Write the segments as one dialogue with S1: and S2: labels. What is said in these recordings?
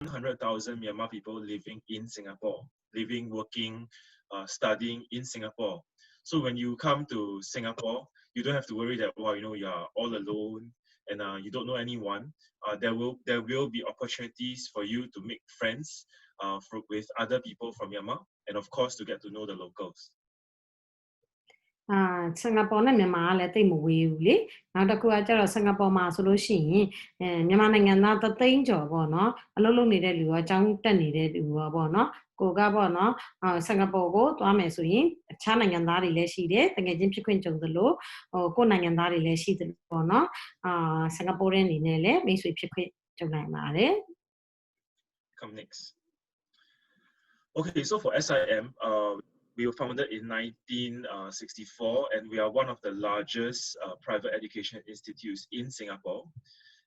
S1: 100,000 Myanmar people living in Singapore, living, working, studying in Singapore. So when you come to Singapore, you don't have to worry that, well, you're all alone and you don't know anyone. There will be opportunities for you to make friends with other people from Myanmar, and of course to get to know the locals.
S2: Singapore နဲ့မြန်မာကလည်းတိတ်မဝေးဘူးလေနောက်တစ်ခုကကျတော့ Singapore မှာဆိုလို့ရှိရင်မြန်မာနိုင်ငံသား3သိန်းကျော်ပေါ့နော်အလုပ်လုပ်နေတဲ့လူရောအကြောင်းတက်နေတဲ့လူရောပေါ့နော်ကိုကပေါ့နော်Singapore ကိုသွားမယ်ဆိုရင်အခြားနိုင်ငံသားတွေလည်းရှိတယ်တကယ်ချင်းဖြစ်ခွင့်ကြုံသလိုကိုယ်နိုင်ငံသားတွေလည်းရှိတယ်ပေါ့နော်Singapore အနေနဲ့လည်းမိတ်ဆွေဖြစ်ခွင့်ကြုံနိုင်ပါတယ်
S1: Come next. Okay, so for SIM, we were founded in 1964, and we are one of the largest private education institutes in Singapore.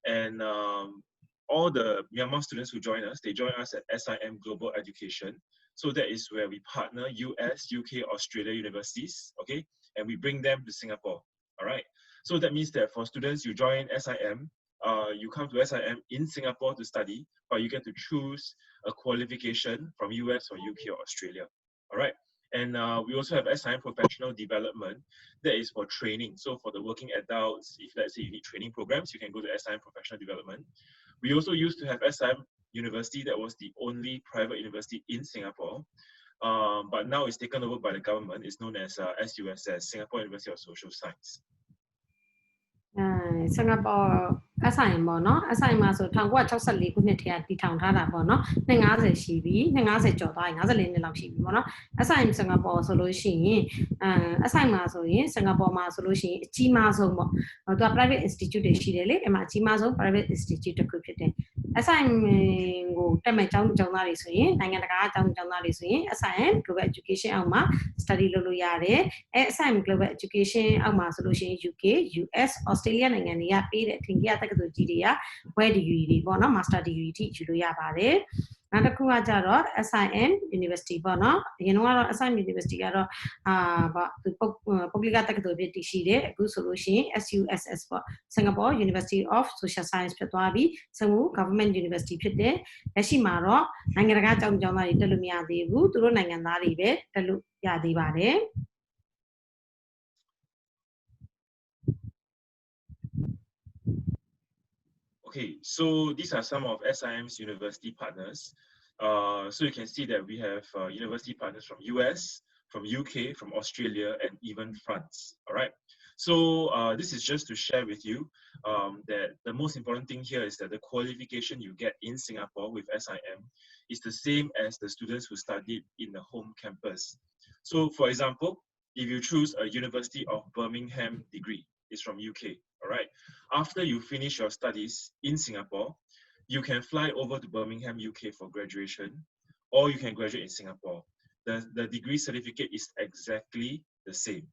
S1: And all the Myanmar students who join us, they join us at SIM Global Education. So that is where we partner US, UK, Australia universities, okay? And we bring them to Singapore, all right? So that means that for students, you join SIM, you come to SIM in Singapore to study, but you get to choose a qualification from US or UK or Australia, all right? And we also have SIM Professional Development. That is for training. So for the working adults, if let's say you need training programs, you can go to SIM Professional Development. We also used to have SIM University. That was the only private university in Singapore. But now it's taken over by the government. It's known as SUSS, Singapore University of Social Science.
S2: Singapore SIM ပေါ့နော် SIM မှာဆို1964ခုနှစ်တည်းကတည်ထောင်ထားတာပေါ့နော်250ရှိပြီ250ကျော်သွားပြီ54နှစ်လောက်ရှိပြီပေါ့နော် SIM Singapore ဆိုလို့ရှိရင်SIM မှာဆိုရင် Singapore မှာဆိုလို့ရှိရင်အကြီးမားဆုံးပေါ့သူက private institute တွေရှိတယ်လေအဲ့မှာအကြီးမားဆုံး private institute တစ်ခုဖြစ်တယ် SIM ကိုတက်မဲ့ကျောင်းသားတွေဆိုရင်နိုင်ငံတကာကျောင်းသားတွေဆိုရင် SIM Global Education အောက်မှာ study လုပ်လို့ရတယ်အဲ SIM Global Education အောက်မှာဆိုလို့ရှိရင် UK US Australia နိုင်ငံတွေကပေးတဲ့အထင်ကြီးတက္ကသိုလ်ကြီးတွေက Bachelor degree တွေပေါ့နော် Master degree ထိယူလို့ရပါတယ်နောက်တစ်ခုကကြတော့ SIM University ပေါ့နော်အရင်ကတော့ SIM University ကတော့ပုဂ္ဂလိကတက္ကသိုလ်ဖြစ်တည်ရှိတယ်အခုဆိုလို့ရှိရင် SUSS ပေါ့ Singapore University of Social Science ဖြစ်သွားပြီစမှု Government University ဖြစ်တယ်လက်ရှိမှာတော့နိုင်ငံတကာကျောင်းသားတွေတက်လို့မရသေးဘူးသူတို့နိုင်ငံသားတွေပဲတက်လို့ရသေးပါတယ်
S1: Okay, so these are some of SIM's university partners. So you can see that we have university partners from US, from UK, from Australia, and even France. All right. So this is just to share with you that the most important thing here is that the qualification you get in Singapore with SIM is the same as the students who studied in the home campus. So for example, if you choose a University of Birmingham degree, it's from UK. All right. After you finish your studies in Singapore, you can fly over to Birmingham, UK for graduation, or you can graduate in Singapore. The degree certificate is exactly the same.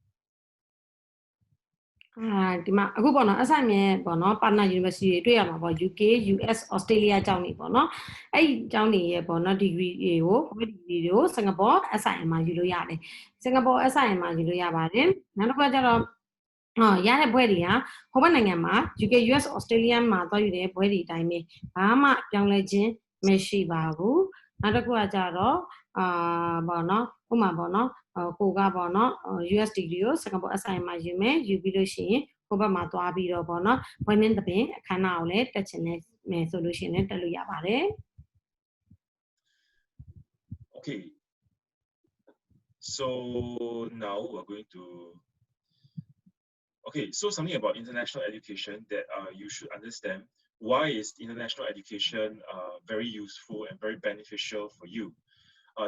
S2: ဒီမှာအခုပေါ့နော် SIM ရဲ့ပေါ့နော် partner university တွေတွေ့ရမှာပေါ့ UK US Australia ကျောင်းတွေပေါ့နော်အဲ့ဒီကျောင်းတွေရဲ့ပေါ့နော် degree တွေကို degree တွေကို Singapore SIM မှာယူလို့ရတယ် Singapore SIM မှာယူလို့ရပါတယ်နောက်တစ်ခုကကျတော့ရတဲ့ဘွဲတွေကဟိုဘက်နိုင်ငံမှာ UK US Australia မှာသွားယူတဲ့ဘွဲတွေအတိုင်းပဲဘာမှပြောင်းလဲခြင်းမရှိပါဘူးနောက်တစ်ခုကကျတော့ပေါ့နော်ဥပမာပေါ့နော်ကိုကပေါ့နော် US degree ကို Singapore SIM မှာယူမယ်ယူပြီးလို့ရှိရင်ဟိုဘက်မှာသွားပြီးတော့ပေါ့နော်ဘွဲ့နှင်းသဘင်အခမ်းအနားကိုလည်းတက်ချင်တယ်ဆိုလို့ရှိရင်လည်းတက်လို့ရပါတယ်
S1: Okay. So now we're going to Okay, so something about international education that you should understand. Why is international education very useful and very beneficial for you?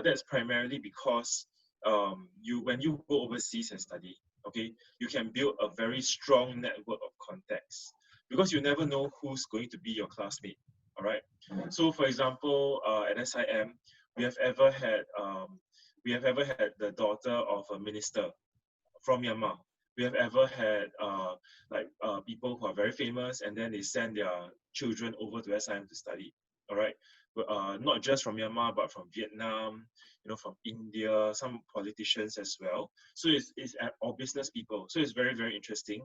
S1: That's primarily because when you go overseas and study, okay, you can build a very strong network of contacts because you never know who's going to be your classmate. All right. So, for example, at SIM, we have ever had the daughter of a minister from Myanmar. We have ever had people who are very famous and then they send their children over to SIM to study. All right, not just from Myanmar but from Vietnam, from India, some politicians as well. So it's all business people. So it's very, very interesting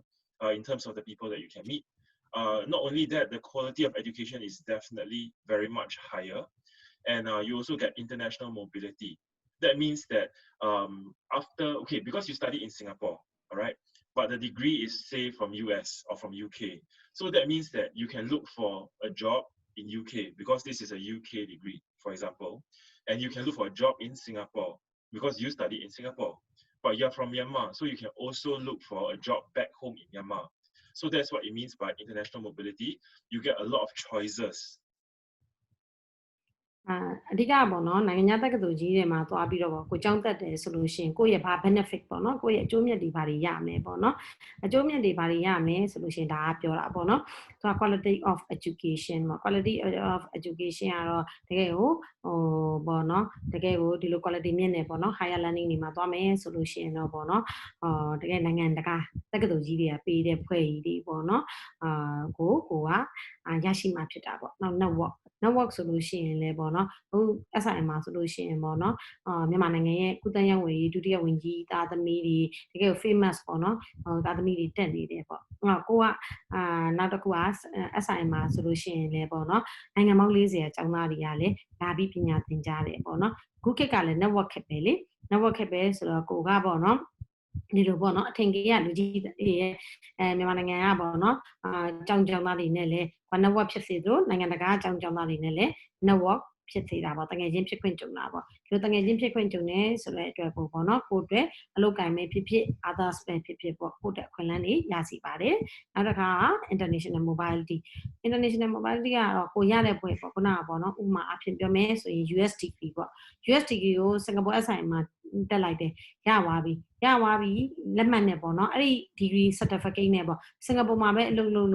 S1: in terms of the people that you can meet. Not only that, the quality of education is definitely very much higher, and you also get international mobility. That means that because you study in Singapore, all right, but the degree is say from US or from UK, so that means that you can look for a job in UK because this is a UK degree, for example, and you can look for a job in Singapore because you study in Singapore, but you're from Myanmar, so you can also look for a job back home in Myanmar. So that's what it means by international mobility. You get a lot of choices.
S2: အဓိကပေါ့နော်နိုင်ငံတက္ကသိုလ်ကြီးတွေမှာသွားပြီးတော့ကိုကျောင်းတက်တယ်ဆိုလို့ရှိရင်ကိုယ့်ရဲ့ဘာ benefit ပေါ့နော်ကိုယ့်ရဲ့အကျိုးမြတ်တွေဘာတွေရမယ်ပေါ့နော်အကျိုးမြတ်တွေဘာတွေရမယ်ဆိုလို့ရှိရင်ဒါကပြောတာပေါ့နော်သူက quality of education ပေါ့ quality of education ကတော့တကယ်ကိုပေါ့နော်တကယ်ကိုဒီလို quality မြင့်နေပေါ့နော် higher learning တွေမှာသွားမယ်ဆိုလို့ရှိရင်တော့ပေါ့နော်တကယ်နိုင်ငံတကာတက္ကသိုလ်ကြီးတွေကပေးတဲ့ဖွဲ့ကြီးတွေပေါ့နော်ကိုကရရှိမှာဖြစ်တာပေါ့နောက် network ဆိုလို့ရှိရင်လည်းပေါ့နော်ဟို SIM မှာဆိုလို့ရှိရင်ပေါ့နော်မြန်မာနိုင်ငံရဲ့ကုသရေးဝန်ကြီးဒုတိယဝန်ကြီးသားသမီးတွေတကယ် famous ပေါ့နော်သားသမီးတွေတက်နေတယ်ပေါ့ကိုကနောက်တစ်ခုက SIM မှာဆိုလို့ရှိရင်လည်းပေါ့နော်နိုင်ငံပေါင်း40ကျောင်းသားတွေကလည်းလာပြီးပညာသင်ကြားတယ်ပေါ့နော်ခုခေတ်ကလည်း network ခက်ပဲလေ network ခက်ပဲဆိုတော့ကိုကပေါ့နော်ဒီလိုပေါ့နော်အထင်ကြီးရလူကြီးရဲ့မြန်မာနိုင်ငံကပေါ့နော်ကျောင်းသားတွေနဲ့လည်း network ဖြစ်စေသလိုနိုင်ငံတကာကျောင်းသားတွေနဲ့လည်း network ဖြစ်စေတာပေါ့တကယ်ချင်းဖြစ်ခွင့်ကြုံတာပေါ့ဒီလိုတကယ်ချင်းဖြစ်ခွင့်ကြုံနေဆိုတဲ့အတွက်ပေါ့နော်ကိုအတွက်အလုပ်ကိုင်မဲ့ဖြစ်ဖြစ် others ပဲဖြစ်ဖြစ်ပေါ့ကိုတဲ့အခွင့်အလမ်းတွေရစီပါတယ်နောက်တစ်ခါ international mobility ကတော့ကိုရတဲ့ဘွဲပေါ့ခုနကပေါ့နော်ဥပမာအဖြစ်ပြောမယ်ဆိုရင် US degree ပေါ့ US degree ကို Singapore SIM မှာတက်လိုက်တယ်ရသွားပြီလက်မှတ်နဲ့ပေါ့နော်အဲ့ဒီ degree certificate နဲ့ပေါ့စင်ကာပူမှာပဲအလုပ်လုပ်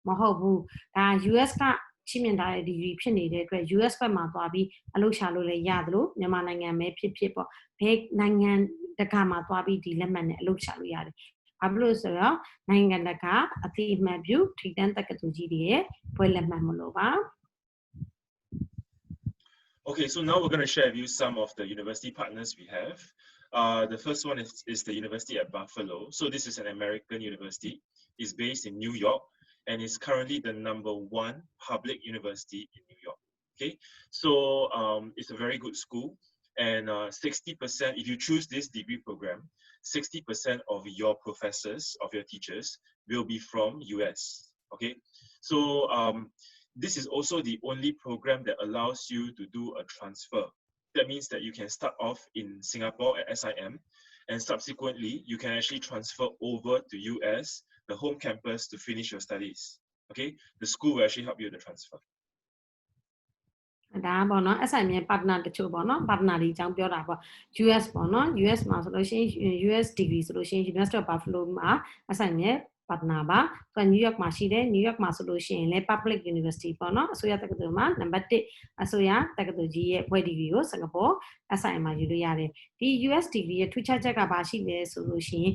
S2: မဟုတ်ဘူးဒါ US ကချီးမြှင့်ထားတဲ့ degree ဖြစ်နေတဲ့အတွက် US ဘက်မှာသွားပြီးအလုပ်ရှာလို့လည်းရတယ်လို့မြန်မာနိုင်ငံပဲဖြစ်ဖြစ်ပေါ့ဘယ်နိုင်ငံတကာမှာသွားပြီးဒီလက်မှတ်နဲ့အလုပ်ရှာလို့ရတယ်ဘာဖြစ်လို့ဆိုတော့နိုင်ငံတကာအသိအမှတ်ပြုထိပ်တန်းတက္ကသိုလ်ကြီးတွေရဲ့ဘွဲ့လက်မှတ်မလို့ပါ
S1: Okay, so now we're going to share with you some of the university partners we have. The first one is the University at Buffalo. So this is an American university. It's based in New York and is currently the #1 public university in New York. Okay, so it's a very good school and 60%, if you choose this degree program, 60% of your professors, of your teachers will be from US. Okay, so this is also the only program that allows you to do a transfer. That means that you can start off in Singapore at SIM and subsequently you can actually transfer over to US, the home campus, to finish your studies. Okay, the school will actually help you with the transfer.
S2: ဒါပေါ့နော် SIM ရဲ့ partner တချို့ပေါ့နော် partner တွေအကြောင်းပြောတာပေါ့ US ပေါ့နော် US မှာဆိုလို့ရှိရင် US degree ဆိုလို့ရှိရင် University of Buffalo မှာ SIM ရဲ့ partner ပါသူက New York မှာရှိတယ် New York မှာဆိုလို့ရှိရင်လည်း public university ပေါ့နော်အစိုးရတက္ကသိုလ်မှာ number 1အစိုးရတက္ကသိုလ်ကြီးရဲ့ဘွဲ့ degree ကို Singapore SIM မှာယူလို့ရတယ်ဒီ US degree ရဲ့ထူးခြားချက်ကဘာရှိလဲဆိုလို့ရှိရင်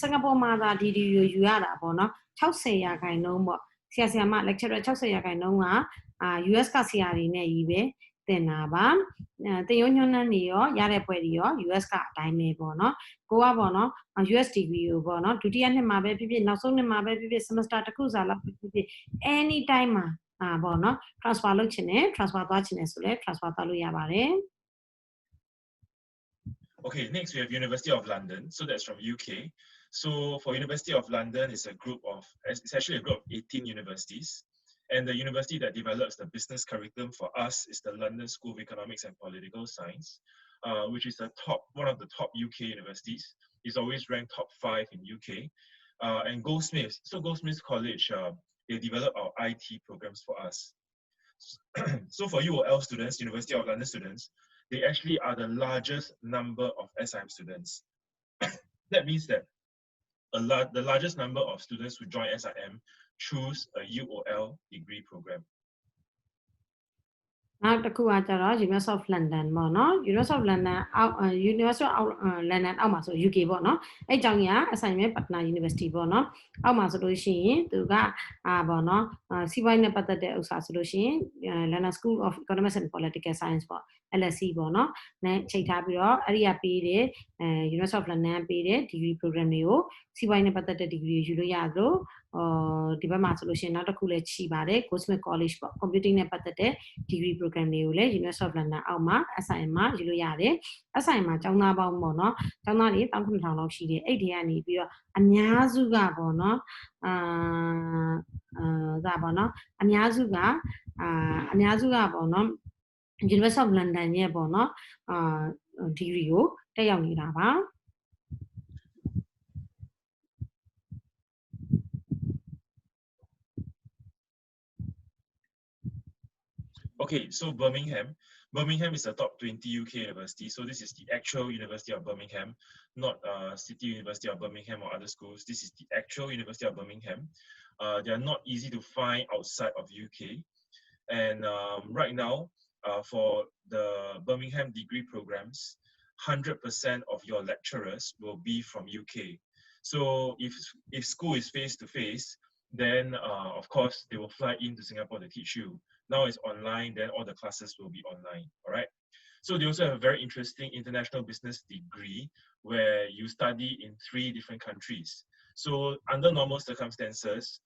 S2: Singapore မှာသာဒီ degree ကိုယူရတာပေါ့နော်60% ပေါ့ဆရာမ lecturer 60%ကUS ကဆရာတွေနဲ့ကြီးပဲသင်တာပါတင်ရိုးညွှန်းနှန်းတွေရောရတဲ့ဘွဲ့တွေရော US ကအတိုင်းပဲပေါ့နော်ကိုကပေါ့နော် US degree ကိုပေါ့နော်ဒုတိယနှစ်မှာပဲဖြစ်ဖြစ်နောက်ဆုံးနှစ်မှာပဲဖြစ်ဖြစ် semester တစ်ခုစာလောက်ဖြစ်ဖြစ် any time မှာပေါ့နော် transfer လုပ်ချင်တယ် transfer သွားချင်တယ်ဆိုလဲ transfer သွားလို့ရပါတယ်
S1: Okay, next we have University of London. So that's from UK. So for University of London, it's actually a group of 18 universities. And the university that develops the business curriculum for us is the London School of Economics and Political Science, which is one of the top UK universities. It's always ranked top 5 in UK. And Goldsmiths College, they develop our IT programs for us. So for UOL students, University of London students, they actually are the largest number of SIM students. That means that the largest number of students who join SIM choose a UOL degree program.
S2: နောက်တစ်ခုကကျတော့ University of London ပေါ့နော် University of London အောက်မှာဆို UK ပေါ့နော်အဲ့ကြောင့်ကြီးက SIM ရဲ့ partner university ပေါ့နော်အောက်မှာဆိုလို့ရှိရင်သူကပေါ့နော်စီးပွားရေးနဲ့ပတ်သက်တဲ့ဥစ္စာဆိုလို့ရှိရင် London School of Economics and Political Science ပေါ့ LSE ပေါ့နော်နဲ့ချိန်ထားပြီးတော့အဲ့ဒီကပေးတဲ့University of London ပေးတဲ့ degree program တွေကိုစီးပွားရေးနဲ့ပတ်သက်တဲ့ degree ကိုယူလို့ရသလို ဒီဘက်မှာဆိုလို့ရှိရင်နောက်တစ်ခုလည်းရှိပါတယ် Cosmic College ပေါ့ computing နဲ့ပတ်သက်တဲ့ degree program တွေကိုလည်း University of London အောက်မှာ SIM မှာယူလို့ရတယ် SIM မှာကျောင်းသားပေါင်းပေါ့နော်ကျောင်းသားတွေ19000လောက်ရှိတယ်အဲ့ဒီကနေပြီးတော့အများစုကပေါ့နော်ဒါပေါ့နော်အများစုကပေါ့နော် University of London ရဲ့ပေါ့နော်degree ကိုတက်ရောက်နေတာပါ
S1: Okay, so Birmingham is a top 20 UK university. So this is the actual University of Birmingham, not City University of Birmingham or other schools. This is the actual University of Birmingham. They are not easy to find outside of UK. And right now, for the Birmingham degree programs, 100% of your lecturers will be from UK. So if school is face-to-face, then of course they will fly into Singapore to teach you. Now it's online, then all the classes will be online, all right? So they also have a very interesting international business degree where you study in 3 different countries. So under normal circumstances,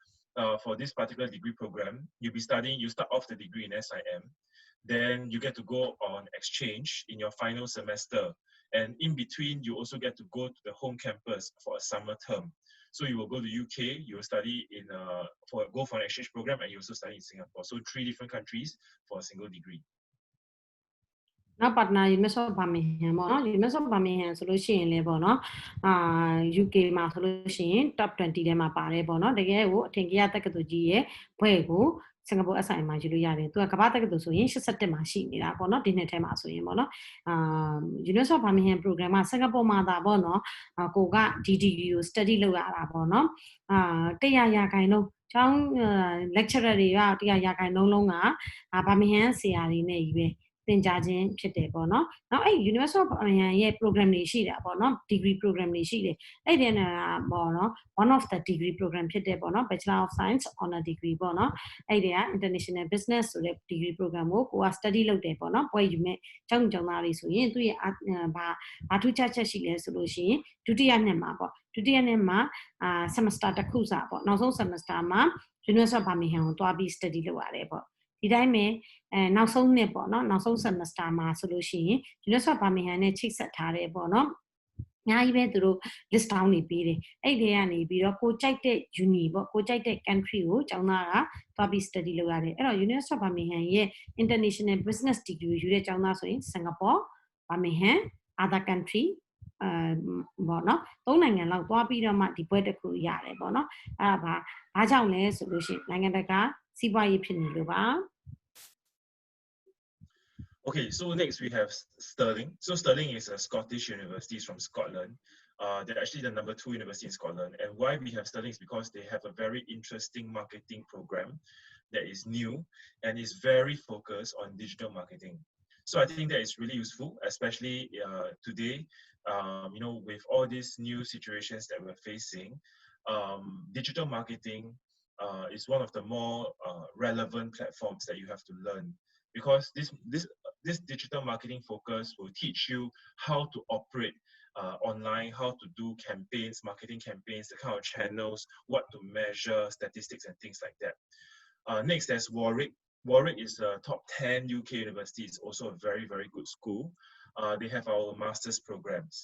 S1: for this particular degree program, you start off the degree in SIM, then you get to go on exchange in your final semester. And in between, you also get to go to the home campus for a summer term. So you will go to UK, you will study go for an exchange program, and you also study in Singapore. So 3 different countries for a single degree.
S2: Now partner University of Birmingham ပေါ့နော် University of Birmingham ဆိုလို့ရှိရင်လည်းပေါ့နော်UK မှာဆိုလို့ရှိရင် top 20 ထဲမှာပါတယ်ပေါ့နော်တကယ်ကိုအထင်ကြီးတက္ကသိုလ်ကြီးရဲ့ဘွဲ့ကို Singapore SIM မှာယူလို့ရတယ်သူကကမ္ဘာတက္ကသိုလ်ဆိုရင်87မှာရှိနေတာပေါ့နော်ဒီနှစ်ထဲမှာဆိုရင်ပေါ့နော်University of Birmingham program မှာ Singapore မှာသာပေါ့နော်ကိုက DDU ကို study လုပ်ရတာပေါ့နော်100ရာခိုင်နှုန်းကျောင်း lecturer တွေက100ရာခိုင်နှုန်းလုံးကBirmingham ဆရာတွေနဲ့ကြီးပဲသင်ကြားခြင်းဖြစ်တယ်ပေါ့နော်။နောက်အဲ့ University of Birmingham ရဲ့ program တွေရှိတာပေါ့နော် degree program တွေရှိတယ်။အဲ့ဒီနဲ့ပေါ့နော် one of the degree program ဖြစ်တယ်ပေါ့နော် Bachelor of Science honor degree ပေါ့နော်။အဲ့ဒီက International Business ဆိုတဲ့ degree program ကိုက study လုပ်တယ်ပေါ့နော်။ပွဲယူမဲ့ကျောင်းသားတွေဆိုရင်သူ့ရဲ့ဘာထူးခြားချက်ရှိလဲဆိုလို့ရှိရင်ဒုတိယနှစ်မှာပေါ့ဒုတိယနှစ်မှာsemester တစ်ခုစာပေါ့နောက်ဆုံး semester မှာ University of Birmingham ကိုတွားပြီး study လုပ်ရတယ်ပေါ့ဒီတိုင်းပဲနောက်ဆုံးနှစ်ပေါ့နော်နောက်ဆုံး semester မှာဆိုလို့ရှိရင် University of Birmingham နဲ့ချိတ်ဆက်ထားတယ်ပေါ့နော်အများကြီးပဲသူတို့ list down နေပေးတယ်အဲ့ဒီကနေပြီးတော့ကိုကြိုက်တဲ့ uni ပေါ့ကိုကြိုက်တဲ့ country ကိုကျောင်းသားကသွားပြီး study လုပ်ရတယ်အဲ့တော့ University of Birmingham ရဲ့ international business degree ယူတဲ့ကျောင်းသားဆိုရင် Singapore Birmingham other country ပေါ့နော်၃နိုင်ငံလောက်သွားပြီးတော့မှဒီဘွဲ့တစ်ခုရတယ်ပေါ့နော်အဲ့ဒါဘာကြောင့်လဲဆိုလို့ရှိရင်နိုင်ငံတကာစီးပွားရေးဖြစ်နေလို့ပါ
S1: Okay, so next we have Stirling. So Stirling is a Scottish university from Scotland. They're actually the number 2 university in Scotland. And why we have Stirling is because they have a very interesting marketing program that is new and is very focused on digital marketing. So I think that is really useful, especially today, with all these new situations that we're facing. Digital marketing is one of the more relevant platforms that you have to learn. Because this digital marketing focus will teach you how to operate online, how to do campaigns, marketing campaigns, the kind of channels, what to measure, statistics and things like that. Next, there's Warwick. Warwick is a top 10 UK university. It's also a very, very good school. They have our master's programs.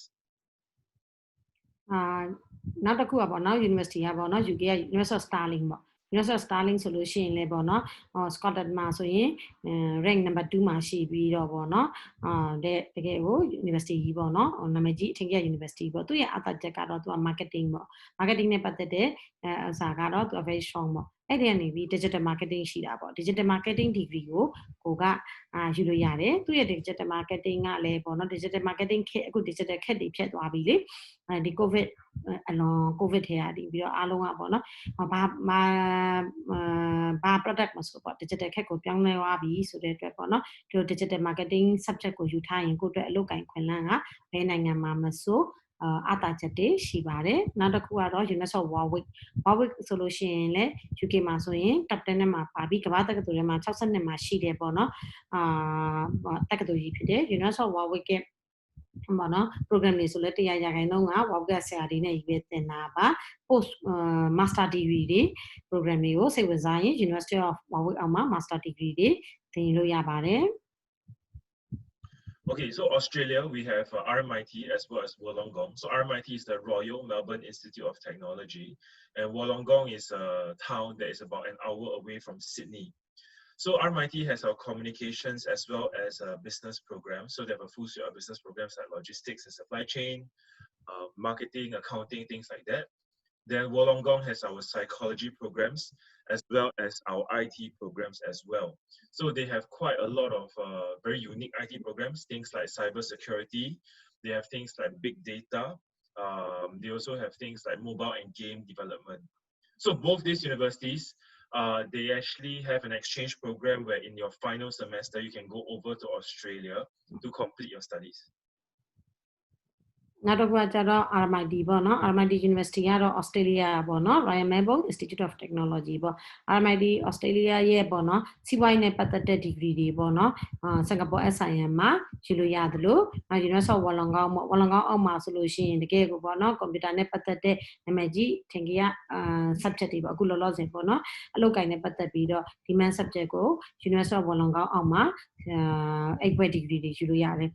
S2: နောက်တစ်ခုကပေါ့နော် university ကပေါ့နော် UK က University of Stirling ပေါ့ University of Stirling ဆိုလို့ရှိရင်လည်းပေါ့နော် Scotland မှာဆိုရင်rank number 2မှာရှိပြီးတော့ပေါ့နော်တကယ်ကို university ကြီးပေါ့နော်နာမည်ကြီးအထင်ကြီး university ပေါ့သူရဲ့အသက်ချက်ကတော့သူက marketing ပေါ့ marketing နဲ့ပတ်သက်တဲ့အစားကတော့သူက very strong ပေါ့အဲ့ဒီကနေပြီး digital marketing ရှိတာပေါ့ digital marketing degree ကိုကယူလို့ရတယ်သူရဲ့ digital marketing ကလည်းပေါ့နော် digital marketing ခက်အခု digital ခက်တွေဖြတ်သွားပြီလေဒီ covid အလွန် covid ထဲကနေပြီးတော့အားလုံးကပေါ့နော်ဘာ product မဆိုပေါ့ digital ခက်ကိုပြောင်းလဲသွားပြီဆိုတဲ့အတွက်ပေါ့နော်ဒီ digital marketing subject ကိုယူထားရင်ကိုယ့်အတွက်အလုပ်ကိုင်ခွင့်လန်းကဘယ်နိုင်ငံမှာမဆိုအတာချက်တွေရှိပါတယ်နောက်တစ်ခုကတော့ University of Warwick ဆိုလို့ရှိရင်လည်း UK မှာဆိုရင် top 10 နဲ့မှာပါပြီးကမ္ဘာတက္ကသိုလ်ထဲမှာ62မှာရှိတယ်ပေါ့နော်တက္ကသိုလ်ကြီးဖြစ်တယ် University of Warwick ရဲ့ program တွေဆိုလဲ100ရာခိုင်နှုန်းက WordPress ဆရာတွေနဲ့ရေးသင်တာပါ post master degree တွေ program တွေကိုစိတ်ဝင်စားရင် University of Warwick အောက်မှာ master degree တွေသင်လို့ရပါတယ်
S1: Okay, so Australia, we have RMIT as well as Wollongong. So RMIT is the Royal Melbourne Institute of Technology, and Wollongong is a town that is about an hour away from Sydney. So RMIT has our communications as well as a business program. So they have a full suite of business programs like logistics and supply chain, marketing, accounting, things like that. Then Wollongong has our psychology programs as well as our IT programs as well. So they have quite a lot of very unique IT programs, things like cybersecurity. They have things like big data. They also have things like mobile and game development. So both these universities, they actually have an exchange program where in your final semester, you can go over to Australia to complete your studies.
S2: နောက်တစ်ခုကကျတော့ RMIT ပေါ့နော် RMIT University ကတော့ Australia ပေါ့နော် Royal Melbourne Institute of Technology ပေါ့ RMIT Australia ရဲ့ပေါ့နော်စီးပွားရေးနဲ့ပတ်သက်တဲ့ degree တွေပေါ့နော် Singapore SIM မှာယူလို့ရတယ်လို့ University of Wollongong ပေါ့ Wollongong အောက်မှာဆိုလို့ရှိရင်တကယ်ကိုပေါ့နော် computer နဲ့ပတ်သက်တဲ့နာမည်ကြီးထင်ကြီးက subject တွေပေါ့အခုလောလောဆယ်ပေါ့နော်အလုပ်ကိုင်နဲ့ပတ်သက်ပြီးတော့ demand subject ကို University of Wollongong အောက်မှာအဲ့ဘွဲ degree တွေယူလို့ရတယ်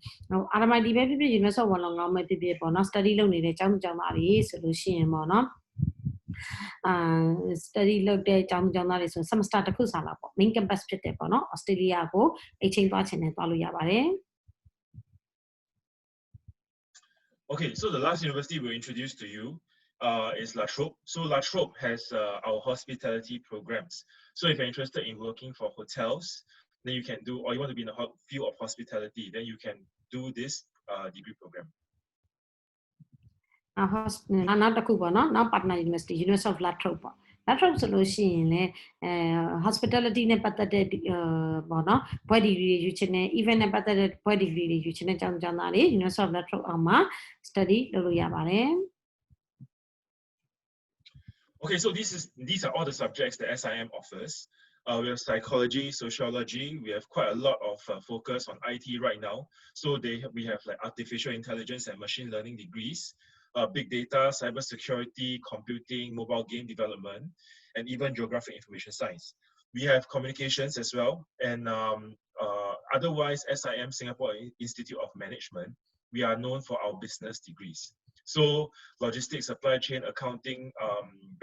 S2: RMIT ပဲဖြစ်ဖြစ် University of Wollongong ပဲဖြစ်ဖြစ်ပေါ့နော် study လုပ်နေတဲ့ကျောင်းသားတွေဆိုလို့ရှိရင်ပေါ့နော် study လုပ်တဲ့ကျောင်းသားတွေဆို semester တစ်ခုစာလောက်ပေါ့ main campus ဖြစ်တယ်ပေါ့နော် Australia ကို exchange သွားချင်တယ်သွားလို့ရပါတယ်
S1: Okay, so the last university we'll introduce to you is La Trobe. So La Trobe has our hospitality programs. So if you're interested in working for hotels, then you can do, or you want to be in the field of hospitality, then you can do this degree program.
S2: နောက်တစ်ခုပေါ့နော်နောက် partner university University of La Trobe ပေါ့ La Trobe ဆိုလို့ရှိရင်လည်းhospitality နဲ့ပတ်သက်တဲ့ပေါ့နော်ဘွဲ degree တွေယူချင်တဲ့ event နဲ့ပတ်သက်တဲ့ဘွဲ degree တွေယူချင်တဲ့ကျောင်းသားတွေ University of La Trobe အောက်မှာ study လုပ်လို့ရပါတယ်
S1: Okay, so these are all the subjects that SIM offers. We have psychology, sociology. We have quite a lot of focus on IT right now. So we have like artificial intelligence and machine learning degrees, big data, cybersecurity, computing, mobile game development, and even geographic information science. We have communications as well. And otherwise, SIM Singapore Institute of Management, we are known for our business degrees. So logistics, supply chain, accounting,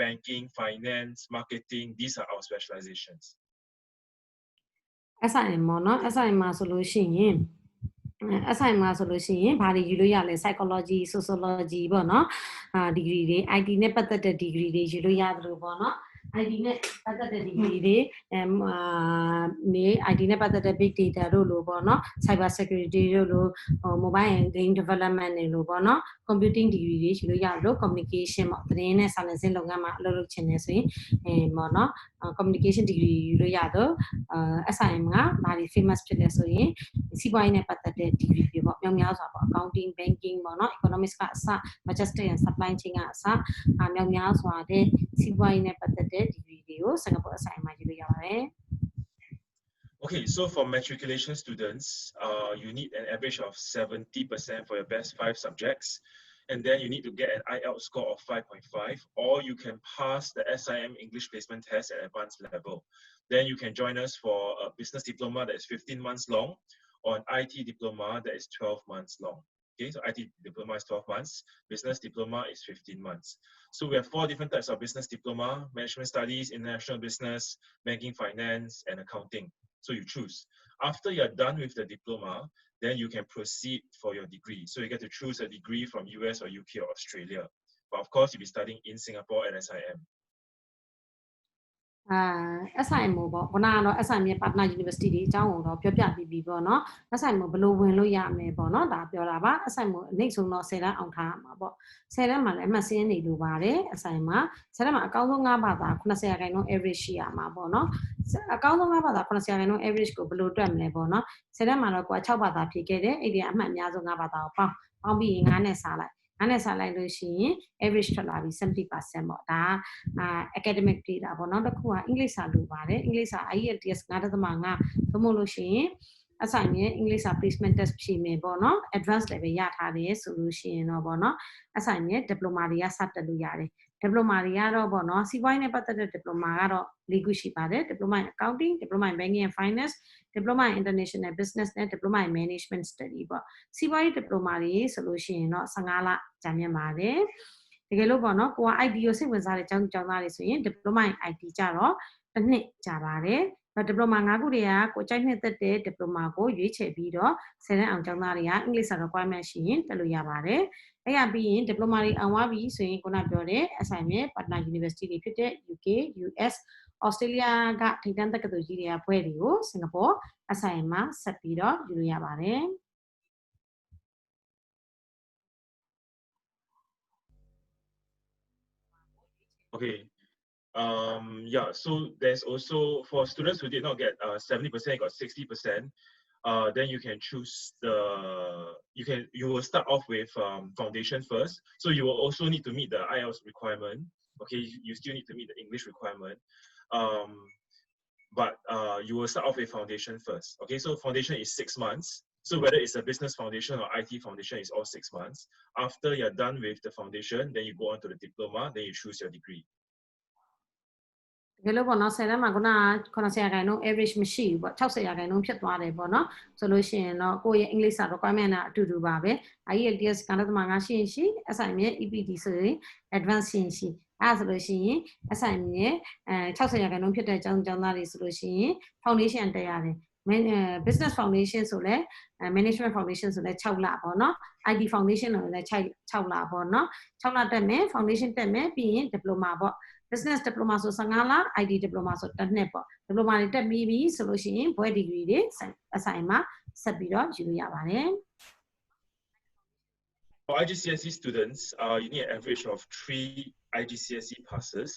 S1: banking, finance, marketing, these are our specializations.
S2: SIM ပေါ့နော် SIM မှာဆိုလို့ရှိရင် SIM မှာဆိုလို့ရှိရင်ဘာတွေယူလို့ရလဲ psychology, sociology ပေါ့နော် degree တွေ IT နဲ့ပတ်သက်တဲ့ degree တွေယူလို့ရတယ်လို့ပေါ့နော် IT နဲ့ပတ်သက်တဲ့ degree တွေIT နဲ့ပတ်သက်တဲ့ big data တို့လို့ပေါ့နော် cyber security တို့လို့ mobile and game development တွေလို့ပေါ့နော် computing degree တွေယူလို့ရတယ်လို့ communication ပေါ့သတင်းနဲ့စာနယ်ဇင်းလုပ်ငန်းမှာအလုပ်လုပ်ချင်တယ်ဆိုရင်ပေါ့နော် communication degree ယူလို့ရတော့ SIM ကဘာတွေ famous ဖြစ်လဲဆိုရင်စီးပွားရေးနဲ့ပတ်သက်တဲ့ degree တွေပေါ့မြောက်များစွာပေါ့ accounting banking ပေါ့နော် economics ကအစ logistics and supply chain ကအစမြောက်များစွာတဲ့စီးပွားရေးနဲ့ပတ်သက်တဲ့ degree တွေကို Singapore SIM မှာယူလို့ရပါတယ်
S1: Okay, so for matriculation students, you need an average of 70% for your best 5 subjects. And then you need to get an IELTS score of 5.5, or you can pass the SIM English placement test at advanced level. Then you can join us for a business diploma that is 15 months long, or an IT diploma that is 12 months long. Okay, so IT diploma is 12 months, business diploma is 15 months. So we have 4 different types of business diploma: management studies, international business, banking, finance, and accounting. So you choose. After you're done with the diploma, then you can proceed for your degree. So you get to choose a degree from US or UK or Australia. But of course, you'll be studying in Singapore at SIM.
S2: SIM ပေါ့ခုနကတော့ SIM ရဲ့ partner university တွေအကြောင်းကိုတော့ပြောပြပြီးပြီပေါ့နော် SIM ကိုဘယ်လိုဝင်လို့ရမလဲပေါ့နော်ဒါပြောတာပါ SIM ကိုအနည်းဆုံးတော့10တန်းအောင်ထားရမှာပေါ့10တန်းမှာလည်းအမှတ်စင်းနေလိုပါတယ် SIM မှာ10တန်းမှာအကောင်းဆုံး5ဘာသာ90% average ရှိရမှာပေါ့နော်အကောင်းဆုံး5ဘာသာ90% average ကိုဘယ်လိုတွက်မလဲပေါ့နော်10တန်းမှာတော့ကိုက6ဘာသာဖြည့်ခဲ့တယ်အဲ့ဒီအမှတ်အများဆုံး5ဘာသာကိုပေါင်းပြီးရင်9နဲ့စားလိုက်9နဲ့စားလိုက်လို့ရှိရင် average ထွက်လာပြီး 70% ပေါ့ဒါacademic data ပေါ့နော်တစ်ခုကအင်္ဂလိပ်စာလိုပါတယ်အင်္ဂလိပ်စာ IELTS 9.5သို့မဟုတ်လို့ရှိရင် assignment English placement test ဖြေမယ်ပေါ့နော် advanced level ရထားတယ်ဆိုလို့ရှိရင်တော့ပေါ့နော် assignment diploma တွေကစတက်လို့ရတယ် diploma တွေကတော့ပေါ့နော်စီးပွားရေးနဲ့ပတ်သက်တဲ့ diploma ကတော့ ၄ ခုရှိပါတယ် diploma in accounting diploma in banking and finance diploma in international business နဲ့ diploma in management study ပေါ့စီးပွားရေး diploma တွေဆိုလို့ရှိရင်တော့15လကြာမြင့်ပါတယ်တကယ်လို့ပေါ့နော်ကိုက IT ကိုစိတ်ဝင်စားတဲ့ကျောင်းသားတွေဆိုရင် diploma in IT ကြတော့တစ်နှစ်ကြာပါတယ် diploma 5 ခုတည်းကကိုကြိုက်နှစ်သက်တဲ့ diploma ကိုရွေးချယ်ပြီးတော့10တန်းအောင်ကျောင်းသားတွေက English requirement ရှိရင်တက်လို့ရပါတယ်အဲ့ရပြီးရင် diploma တွေအောင်သွားပြီဆိုရင်ခုနပြောတဲ့ assignment partner university တွေဖြစ်တဲ့ UK US Australia ကထိပ်တန်းတက္ကသိုလ်ကြီးတွေကဘွဲ့တွေကို Singapore assignment မှာဆက်ပြီးတော့ယူလို့ရပါတယ်
S1: Okay. Yeah, so there's also for students who did not get 70%, got 60%. Then you can choose you will start off with foundation first. So you will also need to meet the IELTS requirement. Okay, you still need to meet the English requirement. But you will start off with foundation first. Okay, so foundation is 6 months. So whether it's a business foundation or IT foundation, is all 6 months. After you're done with the foundation, then you go on to the diploma, then you choose your degree.
S2: တကယ်လို့ပေါ့နော်10တန်းမှာခုန90% average မရှိဘူးပေါ့60% ဖြစ်သွားတယ်ပေါ့နော်ဆိုလို့ရှိရင်တော့ကိုယ့်ရဲ့ English requirement ကအတူတူပါပဲ IELTS ကလည်းမှာ5ရှိရင်ရှိ assignment EPD ဆိုရင် advance ရှိရင်ရှိအဲ့ဆိုလို့ရှိရင် assignment 60% ဖြစ်တဲ့အကြောင်းသားတွေဆိုလို့ရှိရင် foundation တက်ရတယ်business foundation ဆိုလဲ management foundation ဆိုလဲ6လပေါ့နော် IT foundation ဆိုလဲ6လပေါ့နော်6လတက်မယ် foundation တက်မယ်ပြီးရင် diploma ပေါ့ business diploma ဆို15လ IT diploma ဆို1နှစ်ပေါ့ diploma တွေတက်ပြီးပြီဆိုလို့ရှိရင်ဘွဲ့ degree တွေ assign မှာဆက်ပြီးတော့ယူလို့ရပါတယ်
S1: For IGCSE students, you need an average of 3 IGCSE passes.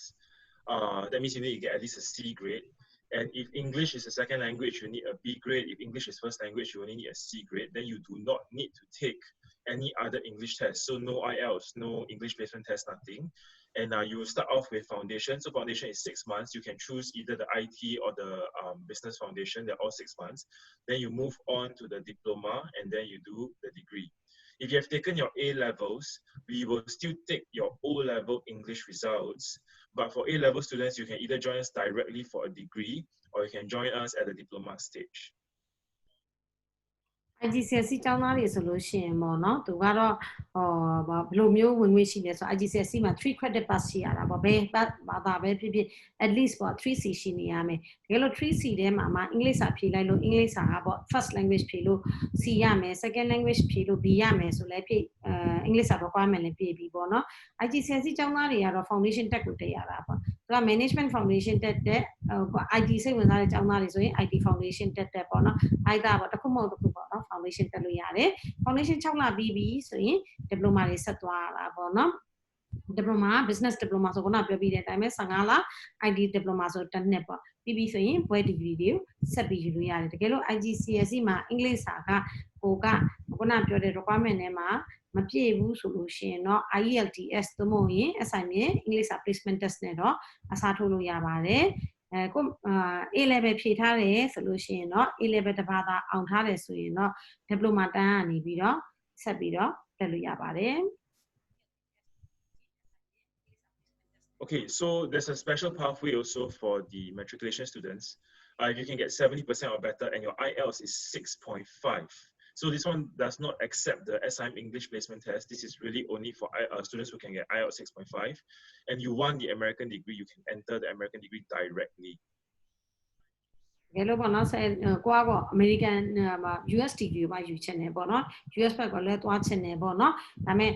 S1: That means you need to get at least a C grade. And if English is a second language, you need a B grade. If English is first language, you only need a C grade. Then you do not need to take any other English test. So no IELTS, no English placement test, nothing. And you will start off with foundation. So foundation is 6 months. You can choose either the IT or the business foundation. They're all 6 months. Then you move on to the diploma and then you do the degree. If you have taken your A-levels, we will still take your O-level English results. But for A-level students, you can either join us directly for a degree or you can join us at the diploma stage.
S2: IGCSE ကျောင်းသားတွေဆိုလို့ရှိရင်ပေါ့နော်သူကတော့ဘယ်လိုမျိုးဝင်ငွေရှိလဲဆို IGCSE မှာ3 credit pass ရှိရတာပေါ့ဘယ်ဘာသာပဲဖြစ်ဖြစ် at least ပေါ့ 3C ရှိနေရမယ်တကယ်လို့ 3C ထဲမှာအင်္ဂလိပ်စာဖြေလိုက်လို့အင်္ဂလိပ်စာကပေါ့ first language ဖြေလို့ C ရမယ် second language ဖြေလို့ B ရမယ်ဆိုလဲဖြေအင်္ဂလိပ်စာ requirement လည်းဖြေပြီးပေါ့နော် IGCSE ကျောင်းသားတွေကတော့ foundation တက်ကိုတက်ရတာပေါ့သူက management foundation တက်တဲ့ IT စိတ်ဝင်စားတဲ့ကျောင်းသားတွေဆိုရင် IT foundation တက်ပေါ့နော် either ပေါ့တစ်ခုမဟုတ်တစ်ခုပေါ့နော် foundation တက်လို့ရတယ် foundation 6လပြီးပြီဆိုရင် diploma တွေဆက်သွားရတာပေါ့နော် diploma business diploma ဆိုခုနပြောပြီးတဲ့အတိုင်းပဲ15လ IT diploma ဆိုတစ်နှစ်ပေါ့ပြီးပြီဆိုရင်ဘွဲ့ degree တွေကိုဆက်ပြီးယူလို့ရတယ်တကယ်လို့ IGCSE မှာအင်္ဂလိပ်စာကခုနပြောတဲ့ requirement ထဲမှာမပြည့်ဘူးဆိုလို့ရှိရင်တော့ IELTS သို့မဟုတ်ရင် assignment English placement test နဲ့တော့အစားထိုးလို့ရပါတယ်ကို A level ဖြေထားတယ်ဆိုလို့ရှိရင်တော့ A level တစ်ဘာသာအောင်ထားတယ်ဆိုရင်တော့ diploma တန်းကနေပြီးတော့ဆက်ပြီးတော့တက်လို့ရပါတယ်
S1: Okay, so there's a special pathway also for the matriculation students. If you can get 70% or better and your IELTS is 6.5. So this one does not accept the SIM English placement test. This is really only for students who can get IELTS 6.5. And you want the American degree, you can enter the American degree directly.
S2: ကဲလို့ပေါ့နော်ကိုကတော့ American US degree ကိုယူချင်တယ်ပေါ့နော် US ဘက်ကလည်းသွားချင်တယ်ပေါ့နော်ဒါပေမဲ့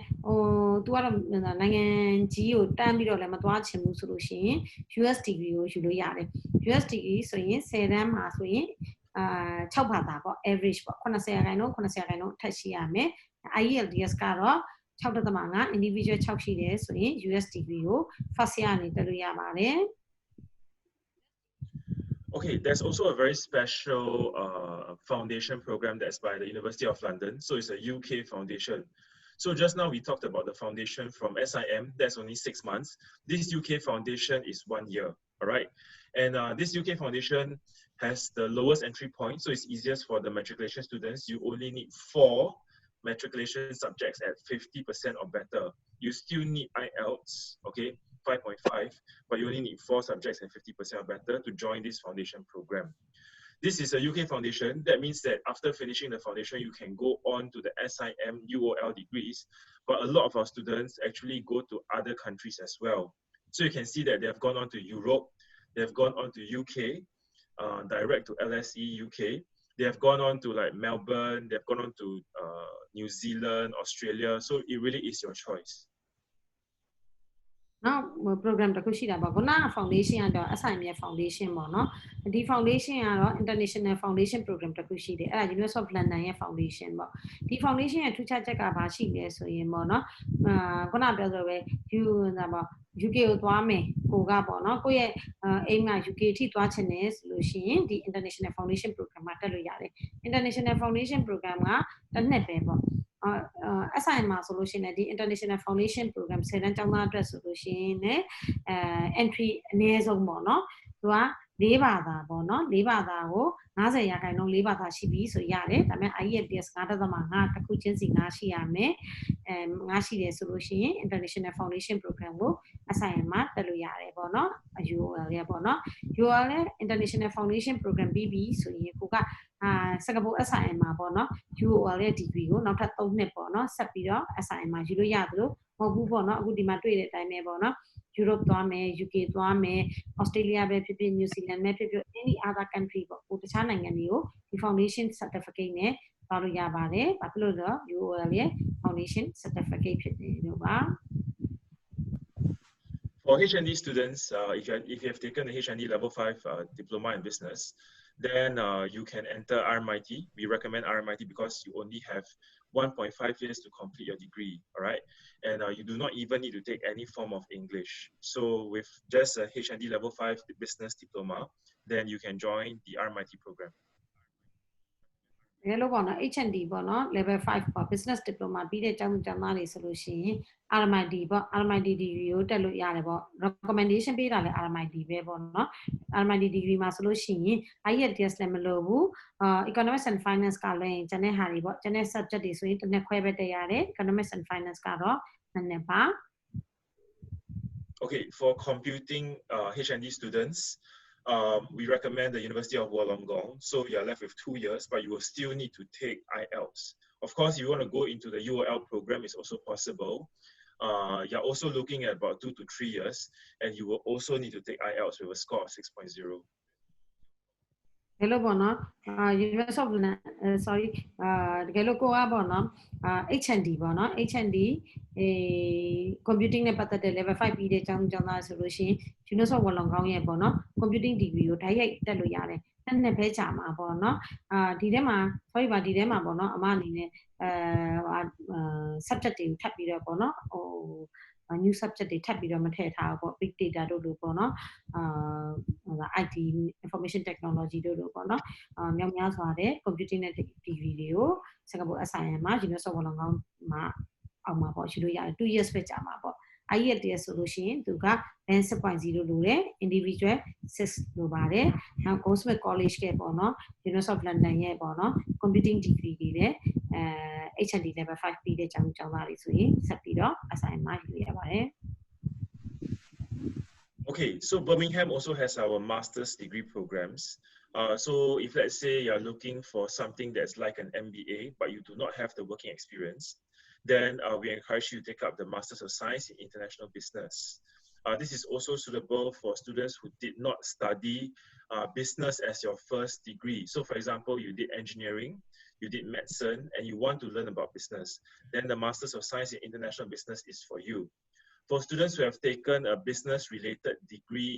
S2: သူကတော့နိုင်ငံကြီးကိုတန်းပြီးတော့လည်းမသွားချင်ဘူးဆိုလို့ရှိရင် US degree ကိုယူလို့ရတယ် US degree ဆိုရင်10တန်းမှာဆိုရင်6ဘာသာပေါ့ average ပေါ့90% ထက်ရှိရမယ် IELTS ကတော့ 6.5 individual 6ရှိတယ်ဆိုရင် US degree ကို first year အနေနဲ့တက်လို့ရပါတယ်
S1: Okay, there's also a very special foundation program that's by the University of London. So it's a UK foundation. So just now we talked about the foundation from SIM, that's only 6 months. This UK foundation is 1 year, all right? And this UK foundation, has the lowest entry point, so it's easiest for the matriculation students. You only need 4 matriculation subjects at 50% or better. You still need IELTS, okay, 5.5, but you only need 4 subjects at 50% or better to join this foundation program. This is a UK foundation. That means that after finishing the foundation, you can go on to the SIM UOL degrees, but a lot of our students actually go to other countries as well. So you can see that they have gone on to Europe, they have gone on to UK, direct to LSE UK. They have gone on to like Melbourne, they've gone on to New Zealand, Australia. So it really is your choice.
S2: Now, program ta kushi da ba gona foundation da SIM foundation mo no. Di foundation ya international foundation program ta kushi de. Era University of London ya foundation mo. Di foundation ya thucha chat ka ba shi le so yin mo no. Gona pyo so be you na ba UK ကိုသွားမယ်ကိုကပေါ့နော်ကိုရဲ့အိမ်မှာ UK ထိသွားချင်တယ်ဆိုလို့ရှိရင်ဒီ International Foundation Program မှာတက်လို့ရတယ် International Foundation Program ကတစ်နှစ်ပဲပေါ့SIM မှာဆိုလို့ရှိရင်ဒီ International Foundation Program 10 တန်းကျောင်းသားအတွက်ဆိုလို့ရှိရင်လည်းentry အနည်းဆုံးပေါ့နော်သူက4 ဘာသာပေါ့နော်4 ဘာသာကို50 ရာခိုင်နှုန်း4 ဘာသာရှိပြီဆိုရတယ်ဒါပေမဲ့ IELTS 9.5တစ်ခုချင်းစီ5ရှိရမယ်5ရှိတယ်ဆိုလို့ရှိရင် International Foundation Program ကို SIM မှာတက်လို့ရတယ်ပေါ့နော် UOL ရပေါ့နော် UOL နဲ့ International Foundation Program ပြီးပြီဆိုရင်ကိုကSingapore SIM မှာပေါ့နော် UOL ရဲ့ degree ကိုနောက်ထပ်3နှစ်ပေါ့နော်ဆက်ပြီးတော့ SIM မှာယူလို့ရသလိုမဟုတ်ဘူးပေါ့နော်အခုဒီမှာတွေ့တဲ့အတိုင်းပဲပေါ့နော် Europe သွားမယ် UK သွားမယ် Australia ပဲဖြစ်ဖြစ် New Zealand ပဲဖြစ်ဖြစ် any other country ပေါ့ဟိုတခြားနိုင်ငံတွေကိုဒီ foundation certificate နဲ့သွားလို့ရပါတယ်ဘာဖြစ်လို့လဲ UOL ရဲ့ foundation certificate ဖြစ်တယ်လို့ပါ
S1: For HND students, if you have taken the HND level 5 diploma in business, then you can enter RMIT. We recommend RMIT because you only have 1.5 years to complete your degree, all right? And you do not even need to take any form of English. So with just a HND level 5 business diploma, then you can join the RMIT program.
S2: Hello, HND level 5 business diploma ပြီးတဲ့ကျောင်းသားတွေဆိုလို့ရှိရင် RMIT ပေါ့ RMIT degree ကိုတက်လို့ရတယ်ပေါ့ recommendation ပေးတာလည်း RMIT ပဲပေါ့နော် RMIT degree မှာဆိုလို့ရှိရင် IELTS လည်းမလိုဘူးEconomics and Finance ကလည်းကျန်တဲ့ဟာတွေပေါ့ကျန်တဲ့ subject တွေဆိုရင်တစ်နှစ်ခွဲပဲတက်ရတယ် Economics and Finance ကတော့နှစ်နှစ်ပါ
S1: Okay, for computing HND students, we recommend the University of Wollongong. So you're left with 2 years, but you will still need to take IELTS. Of course, if you want to go into the UOL program, it's also possible. You're also looking at about 2 to 3 years, and you will also need to take IELTS with a score of 6.0.
S2: Hello, Bono. University of sorry. Hello, Koa Bono. HND Bono. HND computing နဲ့ပတ်သက်တဲ့ level 5 ပြီးတဲ့ကျောင်းသားဆိုလို့ရှိရင် University of Wollongong ရဲ့ပေါ့နော် computing degree ကိုတိုက်ရိုက်တက်လို့ရတယ်နှစ်ပဲကြာမှာပေါ့နော်ဒီထဲမှာ sorry ပါဒီထဲမှာပေါ့နော်အမအနေနဲ့subject တွေကိုထပ်ပြီးတော့ပေါ့နော်ဟိုnew subject တွေထပ်ပြီးတော့မထည့်ထားဘူးပေါ့ big data တို့လို့ပေါ့နော်IT information technology တို့လို့ပေါ့နော်မြောက်များစွာတဲ့ computing နဲ့ degree တွေကို Singapore SIM မှာ University of Wollongong မှာအောင်မှာပေါ့ရှိလို့ရတယ်2 years ပဲကြာမှာပေါ့ IELTS ဆိုလို့ရှိရင်သူက band 6.0 လို့တဲ့ individual 6လို့ပါတယ်နောက် Goldsmith College ကပေါ့နော် University of London ရဲ့ပေါ့နော် computing degree တွေတဲ့HND level 5 ပြီးတဲ့ကျောင်းသားတွေဆိုရင်ဆက်ပြီးတော့ SIM မှာယူရပါတယ်
S1: Okay, so Birmingham also has our master's degree programs. So if let's say you're looking for something that's like an MBA, but you do not have the working experience, then we encourage you to take up the Masters of Science in International Business. This is also suitable for students who did not study business as your first degree. So for example, you did engineering, you did medicine, and you want to learn about business, then the Masters of Science in International Business is for you. For students who have taken a business-related degree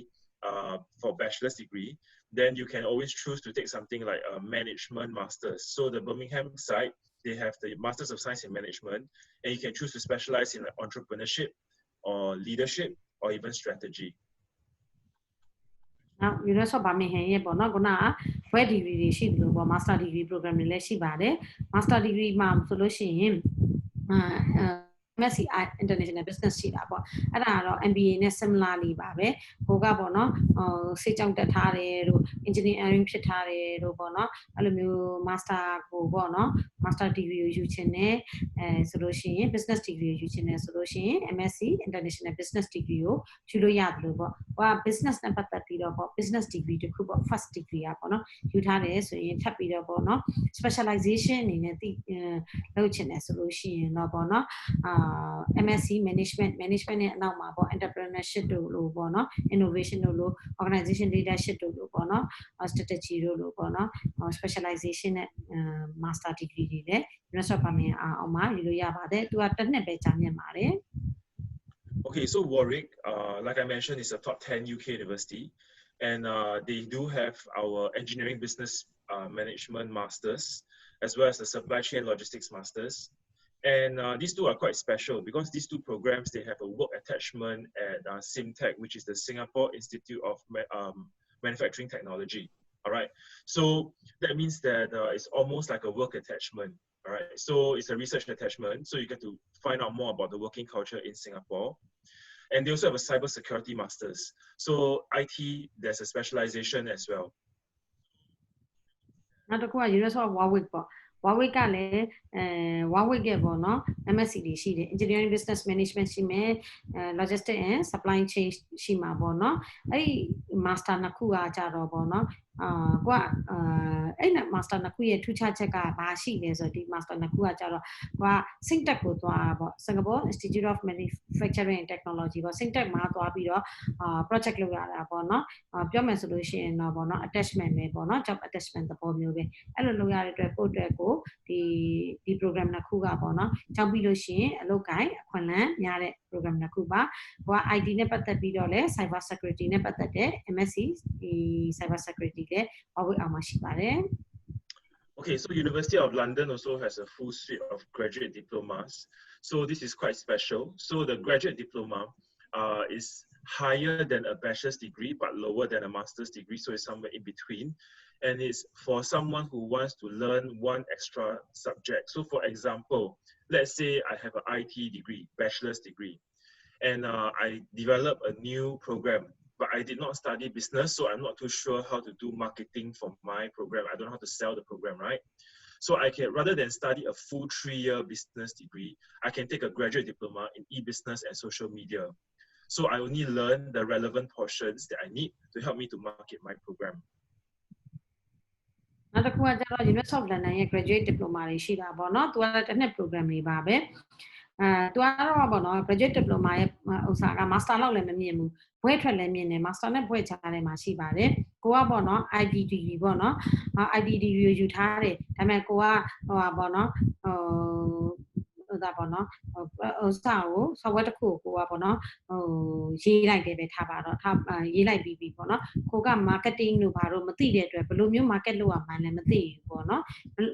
S1: for bachelor's degree, then you can always choose to take something like a management master's. So the Birmingham side, they have the Masters of Science in Management, and you can choose to specialize in like entrepreneurship or leadership or even strategy.
S2: Now, University of Birmingham ရဲ့ပေါ့နော်ခုနက web degree တွေရှိတယ်လို့ပေါ့ master degree program တွေလည်းရှိပါတယ် master degree မှာဆိုလို့ရှိရင် MSc International Business ရှိတာပေါ့အဲ့ဒါကတော့ MBA နဲ့ similarly ပါပဲဟိုကပေါ့နော်စိတ်ကြောင့်တက်ထားတယ်တို့ engineering ဖြစ်ထားတယ်တို့ပေါ့နော်အဲ့လိုမျိုး master ကိုပေါ့နော် master degree ကိုယူချင်တယ်ဆိုလို့ရှိရင် business degree ကိုယူချင်တယ်ဆိုလို့ရှိရင် MSc International Business degree ကိုယူလို့ရတယ်လို့ပေါ့ဟိုက business နဲ့ပတ်သက်ပြီးတော့ပေါ့ business degree တခုပေါ့ first degree อ่ะပေါ့နော်ယူထားတယ်ဆိုရင်ထပ်ပြီးတော့ပေါ့နော် specialization အနေနဲ့လုပ်ချင်တယ်ဆိုလို့ရှိရင်တော့ပေါ့နော်MSc management နဲ့အနောက်မှာပေါ့ entrepreneurship တို့လို့ပေါ့နော် innovation တို့လို့ organization leadership တို့လို့ပေါ့နော် strategy တို့လို့ပေါ့နော် specialization နဲ့ master degree တွေလည်း University of Birmingham အောင်မှာယူလို့ရပါတယ်သူကတစ်နှစ်ပဲကြာမြင့်ပါတယ်
S1: Okay, so Warwick, like I mentioned, is a top 10 UK university, and they do have our engineering business management masters, as well as the supply chain logistics masters. And these two are quite special because these two programs, they have a work attachment at SIMTech, which is the Singapore Institute of Manufacturing Technology. All right, so that means that it's almost like a work attachment. All right, so it's a research attachment, so you get to find out more about the working culture in Singapore. And they also have a cybersecurity masters. So IT, there's a specialization as well.
S2: နောက်တစ်ခုက University of Warwick ပေါ့ Warwick ကလည်းWarwick ရဲ့ပေါ့နော် MSc တွေရှိတယ် Engineering Business Management ရှိမယ် Logistics and Supply Chain ရှိမှာပေါ့နော်အဲ့ဒီ Master နှစ်ခုကကြတော့ပေါ့နော်ကိုကအဲ့ Master နှစ်ခုရဲ့ထူးခြားချက်ကဘာရှိလဲဆိုတော့ဒီ Master နှစ်ခုကကြတော့ကိုက SIMTech ကိုသွားတာပေါ့ Singapore Institute of Manufacturing and Technology ပေါ့ SIMTech မှာသွားပြီးတော့ project လုပ်ရတာပေါ့နော်ပြောမယ်ဆိုလို့ရှိရင်တော့ပေါ့နော် attachment ပဲပေါ့နော် job attachment သဘောမျိုးပဲအဲ့လိုလုပ်ရတဲ့အတွက်ကိုယ့်အတွက်ကိုဒီ program နှစ်ခုကပေါ့နော်ကျောင်းပြီးလို့ရှိရင်အလုပ်ကိုင်အခွင့်အလမ်းများတဲ့ program နှစ်ခုပါကိုက IT နဲ့ပတ်သက်ပြီးတော့လဲ cyber security နဲ့ပတ်သက်တဲ့ MSc cyber security လည်း Warwick အောင်မှာရှိပါတယ်
S1: Okay, so University of London also has a full suite of graduate diplomas. So this is quite special. So the graduate diploma is higher than a bachelor's degree, but lower than a master's degree. So it's somewhere in between. And it's for someone who wants to learn one extra subject. So for example, let's say I have an IT degree, bachelor's degree, and I develop a new program. But I did not study business, so I'm not too sure how to do marketing for my program. I don't know how to sell the program, right? So I can, rather than study a full 3-year business degree, I can take a graduate diploma in e-business and social media. So I only learn the relevant portions that I need to help me to market my program.
S2: နောက်တစ်ခုကကျတော့ University of London ရဲ့ graduate diploma တွေရှိတာပေါ့နော်သူကတစ်နှစ် program တွေပါပဲသူကတော့ပေါ့နော် graduate diploma ရဲ့ဥစ္စာက master လောက်လည်းမမြင်ဘူးဘွဲ့ထွက်လည်းမြင်တယ် master နဲ့ဘွဲ့ချထဲမှာရှိပါတယ်ကိုကပေါ့နော် ID degree ပေါ့နော် ID degree ကိုယူထားတယ်ဒါပေမဲ့ကိုကဟိုပါပေါ့နော်ဟိုဒါပေါ့နော်ဟိုစာကို software တစ်ခုကိုကပေါ့နော်ဟိုရေးလိုက်တယ်ပဲထားပါတော့ရေးလိုက်ပြီးပြီပေါ့နော်ကိုက marketing လို့ဘာလို့မသိတဲ့အတွက်ဘယ်လိုမျိုး market လုပ်ရမှန်းလည်းမသိဘူးပေါ့နော်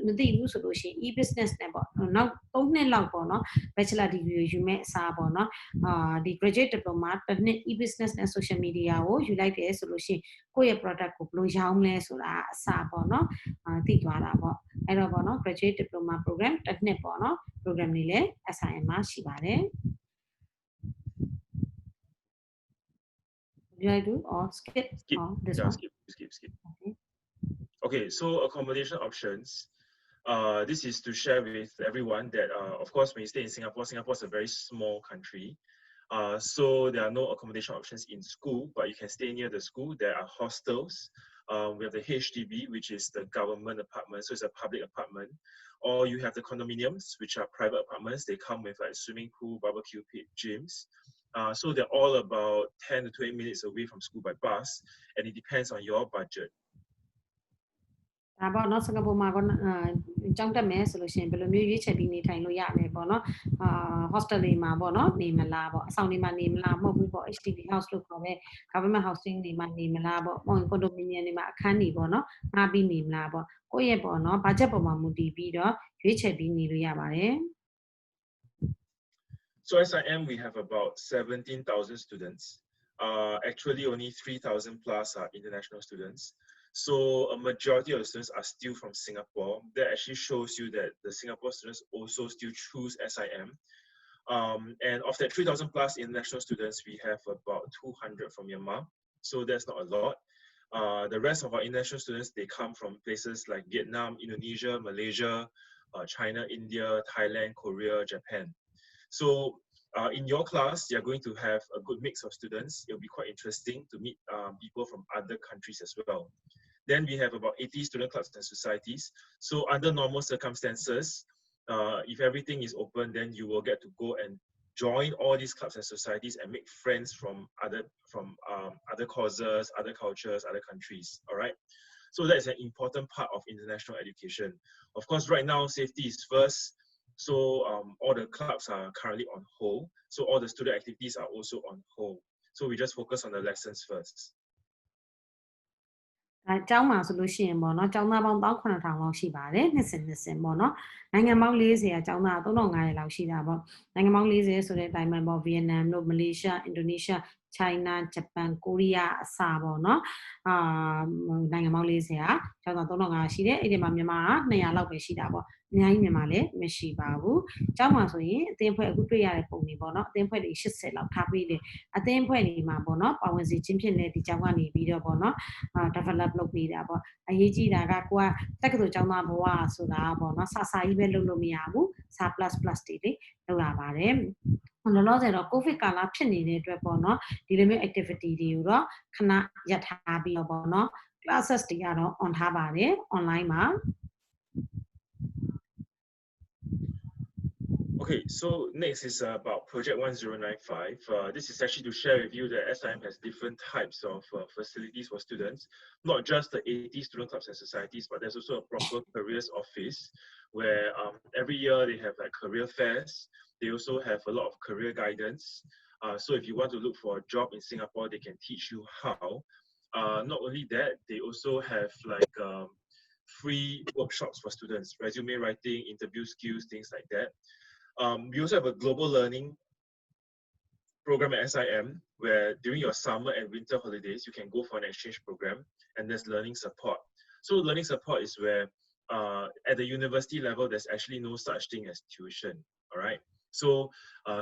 S2: မသိဘူးဆိုလို့ရှိရင် e-business နဲ့ပေါ့နောက်3နှစ်လောက်ပေါ့နော် bachelor degree ကိုယူမဲ့အစားပေါ့နော်ဒီ graduate diploma တစ်နှစ် e-business နဲ့ social media ကိုယူလိုက်တယ်ဆိုလို့ရှိရင်ကိုယ့်ရဲ့ product ကိုဘယ်လိုရောင်းလဲဆိုတာအစားပေါ့နော်သိသွားတာပေါ့အဲ့တော့ပေါ့နော် graduate diploma program တစ်နှစ်ပေါ့နော် program တွေလည်း SIM မှာရှိပါတယ် Do I do or skip? Or this one?
S1: Skip. Okay, so accommodation options. This is to share with everyone that, of course, when you stay in Singapore, Singapore is a very small country. So there are no accommodation options in school, but you can stay near the school. There are hostels. We have the HDB, which is the government apartment, so it's a public apartment. Or you have the condominiums, which are private apartments. They come with like swimming pool, barbecue pit, gyms. So they're all about 10 to 20 minutes away from school by bus, and it depends on your budget.
S2: ဒါပေါ့နော်စင်ကာပူမှာကကျောင်းတက်မယ်ဆိုလို့ရှိရင်ဘယ်လိုမျိုးရွေးချယ်ပြီးနေထိုင်လို့ရလဲပေါ့နော်hostel တွေမှာပေါ့နော်နေမလားပေါ့အဆောင်တွေမှာနေမလားမဟုတ်ဘူးပေါ့ HDB house လို့ခေါ်တဲ့ government housing တွေမှာနေမလားပေါ့ condominium တွေမှာအခန်းတွေပေါ့နော်ငှားပြီးနေမလားပေါ့ကိုယ့်ရဲ့ပေါ့နော် budget ပေါ်မှာမူတည်ပြီးတော့ရွေးချယ်ပြီးနေလို့ရပါတယ်
S1: So SIM we have about 17,000 students. Actually only 3,000 plus are international students. So a majority of the students are still from Singapore. That actually shows you that the Singapore students also still choose SIM. And of that 3,000 plus international students, we have about 200 from Myanmar. So that's not a lot. The rest of our international students, they come from places like Vietnam, Indonesia, Malaysia, China, India, Thailand, Korea, Japan. So in your class, you're going to have a good mix of students. It'll be quite interesting to meet people from other countries as well. Then we have about 80 student clubs and societies. So under normal circumstances, if everything is open, then you will get to go and join all these clubs and societies and make friends from other causes, other cultures, other countries. All right. So that is an important part of international education. Of course, right now safety is first. So all the clubs are currently on hold. So all the student activities are also on hold. So we just focus on the lessons first.
S2: ကျောင်းမှာဆိုလို့ရှိရင်ပေါ့နော်ကျောင်းသားပေါင်း1,900လောက်ရှိပါတယ်နှစ်စဉ်ပေါ့နော်နိုင်ငံပေါင်း40ကျောင်းသား3,500လောက်ရှိတာပေါ့နိုင်ငံပေါင်း40ဆိုတဲ့အတိုင်းပဲပေါ့ဗီယက်နမ်တို့မလေးရှားအင်ဒိုနီးရှား China, Japan, Korea အစပေါ့နော်နိုင်ငံပေါင်း40ကျောင်းသား3,500ရှိတယ်အဲ့ဒီမှာမြန်မာက200လောက်ပဲရှိတာပေါ့အများကြီးမြန်မာလည်းမရှိပါဘူးကျောင်းမှာဆိုရင်အသင်းဖွဲ့အခုတွေ့ရတဲ့ပုံတွေပေါ့နော်အသင်းဖွဲ့တွေ80လောက်ထားပေးတယ်အသင်းဖွဲ့တွေမှာပေါ့နော်ပါဝင်စီချင်းဖြစ်နေဒီကျောင်းကနေပြီးတော့ပေါ့နော်develop လုပ်ပေးတာပေါ့အရေးကြီးတာကကိုကတက္ကသိုလ်ကျောင်းသားဘဝဆိုတာပေါ့နော်စာကြီးပဲလုပ်လို့မရဘူးစာ plus တွေလေလုပ်ရပါတယ်လောလောဆယ်တော့ COVID ကာလဖြစ်နေတဲ့အတွက်ပေါ့နော်ဒီလိုမျိုး activity တွေကိုတော့ခဏရပ်ထားပြီးတော့ပေါ့နော် classes တွေကတော့ on ထားပါတယ် online မှာ
S1: Okay, so next is about Project 1095. This is actually to share with you that SIM has different types of facilities for students, not just the 80 student clubs and societies, but there's also a proper careers office where every year they have like career fairs. They also have a lot of career guidance. So if you want to look for a job in Singapore, they can teach you how. Not only that, they also have like free workshops for students, resume writing, interview skills, things like that. We also have a global learning program at SIM where during your summer and winter holidays, you can go for an exchange program and there's learning support. So learning support is where at the university level, there's actually no such thing as tuition, all right? So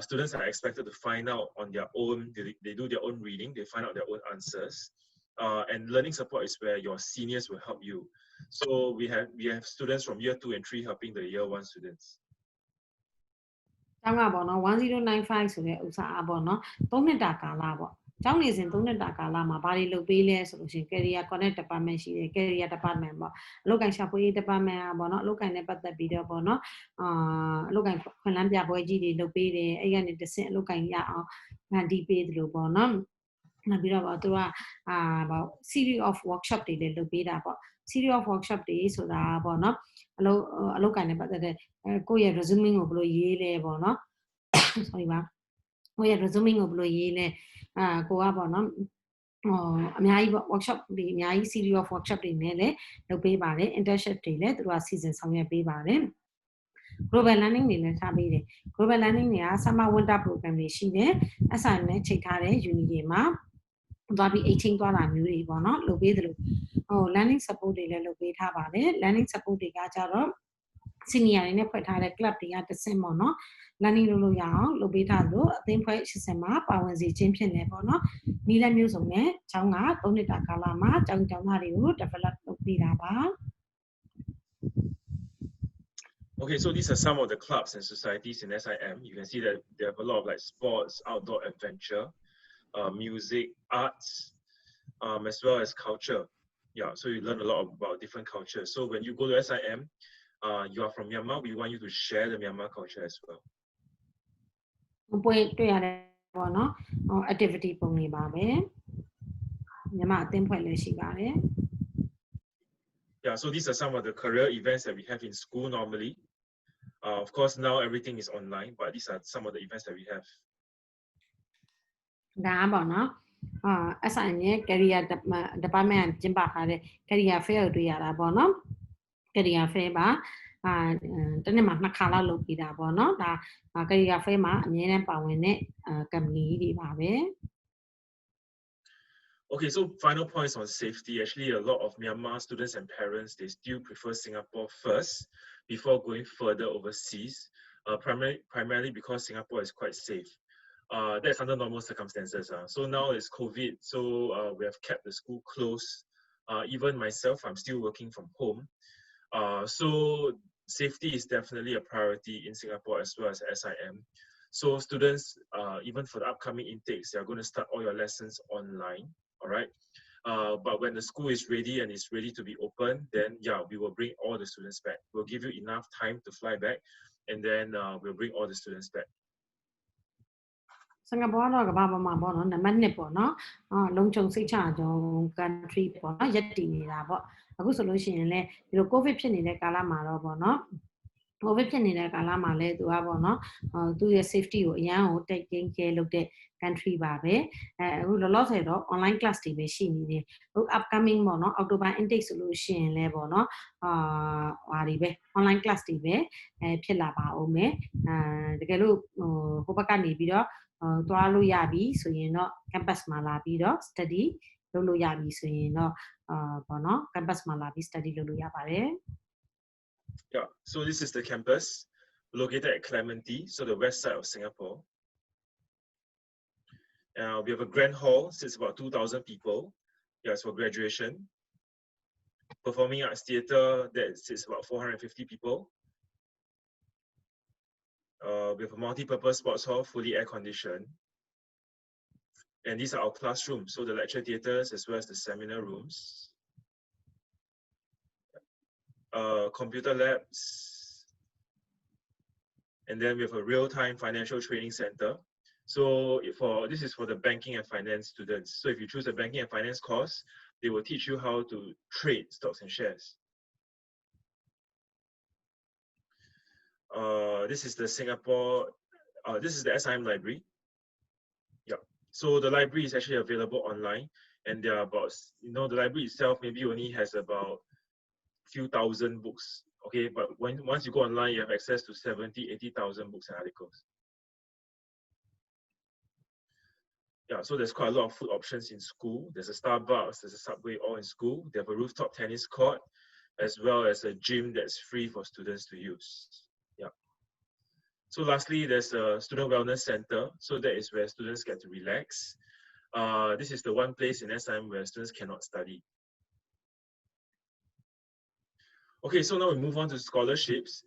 S1: students are expected to find out on their own, they do their own reading, they find out their own answers. And learning support is where your seniors will help you. So we have students from year 2 and 3 helping the year 1 students.
S2: ကျောင်းကပေါ့နော်1095ဆိုတဲ့ဥစ္စာပေါ့နော်3နှစ်တာကာလပေါ့ကျောင်းနေစဉ်3နှစ်တာကာလမှာဘာတွေလုပ်ပေးလဲဆိုလို့ရှိရင် Career Connect Department ရှိတယ် Career Department ပေါ့အလုပ်ကိုင်ရှာဖွေရေး Department ပေါ့နော်အလုပ်ကိုင်နဲ့ပတ်သက်ပြီးတော့ပေါ့နော်အလုပ်ကိုင်ခွင့်လန်းပြပွဲကြီးတွေလုပ်ပေးတယ်အဲ့ကနေတစ်ဆင့်အလုပ်ကိုင်ရအောင်ဗန်တီးပေးတယ်လို့ပေါ့နော်နောက်ပြီးတော့သူကပေါ့ series of workshop တွေလည်းလုပ်ပေးတာပေါ့ series of workshop တွေဆိုတာပေါ့နော်အလုပ်ကိုင်နဲ့ပတ်သက်တဲ့ကိုယ့်ရဲ့ resume ကိုဘယ်လိုရေးလဲပေါ့နော် sorry ပါကိုယ့်ရဲ့ resume ကိုဘယ်လိုရေးလဲကိုကပေါ့နော်အများကြီးပေါ့ workshop တွေအများကြီး series of workshop တွေနဲ့လည်းလုပ်ပေးပါတယ် internship တွေလည်းသူကစီစဉ်ဆောင်ရွက်ပေးပါတယ် global learning တွေလည်းထားပေးတယ် global learning တွေက summer winter program တွေရှိတယ် SIM နဲ့ချိန်ထားတဲ့ uni တွေမှာသွားပြီး 18 သွားတာမျိုးတွေပေါ့နော်လုပ်ပေးတယ်လို့learning support တွေလည်းလုပ်ပေးထားပါတယ် learning support တွေကကြတော့ senior တွေနဲ့ဖွဲ့ထားတဲ့ club တွေကတစ်ဆင့်ပေါ့နော် learning လုပ်လို့ရအောင်လုပ်ပေးထားလို့အသင်းဖွဲ့80မှာပါဝင်စီခြင်းဖြစ်နေပေါ့နော်နည်းလမ်းမျိုးစုံနဲ့ကျောင်းက3နှစ်တာကာလမှာကျောင်းသားတွေကို develop လုပ်ပေးတာပါ
S1: Okay, so these are some of the clubs and societies in SIM. You can see that they have a lot of like sports, outdoor adventure, music, arts, as well as culture. Yeah, so you learn a lot about different cultures. So when you go to SIM, you are from Myanmar, we want you to share the Myanmar culture as well.
S2: တွေ့ရတယ်ပေါ့နော် activity ပုံတွေပါပဲမြန်မာအသင်းဖွဲ့လည်းရှိပါတယ်
S1: Yeah, so these are some of the career events that we have in school normally. Of course, now everything is online, but these are some of the events that we have.
S2: ဒါပေါ့နော်SIM ရဲ့ career department ကျင်းပထားတဲ့ career fair ကိုတွေ့ရတာပေါ့နော် career fair ပါတနေ့မှာ2ခါလောက်လုပ်ပြီးတာပေါ့နော်ဒါ career fair မှာအမြဲတမ်းပါဝင်တဲ့ company တွေပါပဲ
S1: Okay, so final points on safety. Actually, a lot of Myanmar students and parents, they still prefer Singapore first before going further overseas. primarily because Singapore is quite safe. That's under normal circumstances. So now it's COVID, so we have kept the school closed. Even myself, I'm still working from home. So safety is definitely a priority in Singapore as well as SIM. So students, even for the upcoming intakes, they are going to start all your lessons online, all right? But when the school is ready and is ready to be open, then yeah, we will bring all the students back. We'll give you enough time to fly back, and then we'll bring all the students back.
S2: Singapore တော့ကဘာပေါ်မှာပေါ့နော်နံပါတ်1ပေါ့နော်လုံခြုံစိတ်ချကြုံ country ပေါ့နော်ရက်တည်နေတာပေါ့အခုဆိုလို့ရှိရင်လည်းဒီလို covid ဖြစ်နေတဲ့ကာလမှာတော့ပေါ့နော် covid ဖြစ်နေတဲ့ကာလမှာလည်းသူကပေါ့နော်သူရဲ့ safety ကိုအရန်ကိုတိတ်တင်းကျဲလုပ်တဲ့ country ပါပဲအခုလောလောဆယ်တော့ online class တွေပဲရှိနေတယ်အခု upcoming ပေါ့နော် October intake ဆိုလို့ရှိရင်လည်းပေါ့နော်ဟာတွေပဲ online class တွေပဲဖြစ်လာပါဦးမယ်တကယ်လို့ဟိုဘက်ကနေပြီးတော့သွားလို့ရပြီဆိုရင်တော့ campus မှာလာပြီးတော့ study လုပ်လို့ရပြီဆိုရင်တော့ပေါ့နော် campus မှာလာပြီး study လုပ်လို့ရပါတယ်
S1: Yeah, so this is the campus located at Clementi, so the west side of Singapore. We have a grand hall, sits about 2,000 people. Yeah, it's for graduation. Performing arts theatre, that sits about 450 people. We have a multi-purpose sports hall, fully air-conditioned. And these are our classrooms, so the lecture theatres as well as the seminar rooms. Computer labs. And then we have a real-time financial training center. So this is for the banking and finance students. So if you choose a banking and finance course, they will teach you how to trade stocks and shares. This is the this is the SIM library. Yeah. So the library is actually available online, and there are about, the library itself maybe only has about few thousand books. Okay, but once you go online, you have access to 70, 80,000 books and articles. Yeah, so there's quite a lot of food options in school. There's a Starbucks, there's a Subway, all in school. They have a rooftop tennis court, as well as a gym that's free for students to use. Yeah. So lastly, there's a student wellness center. So that is where students get to relax. This is the one place in SIM where students cannot study. Okay, so now we move on to scholarships.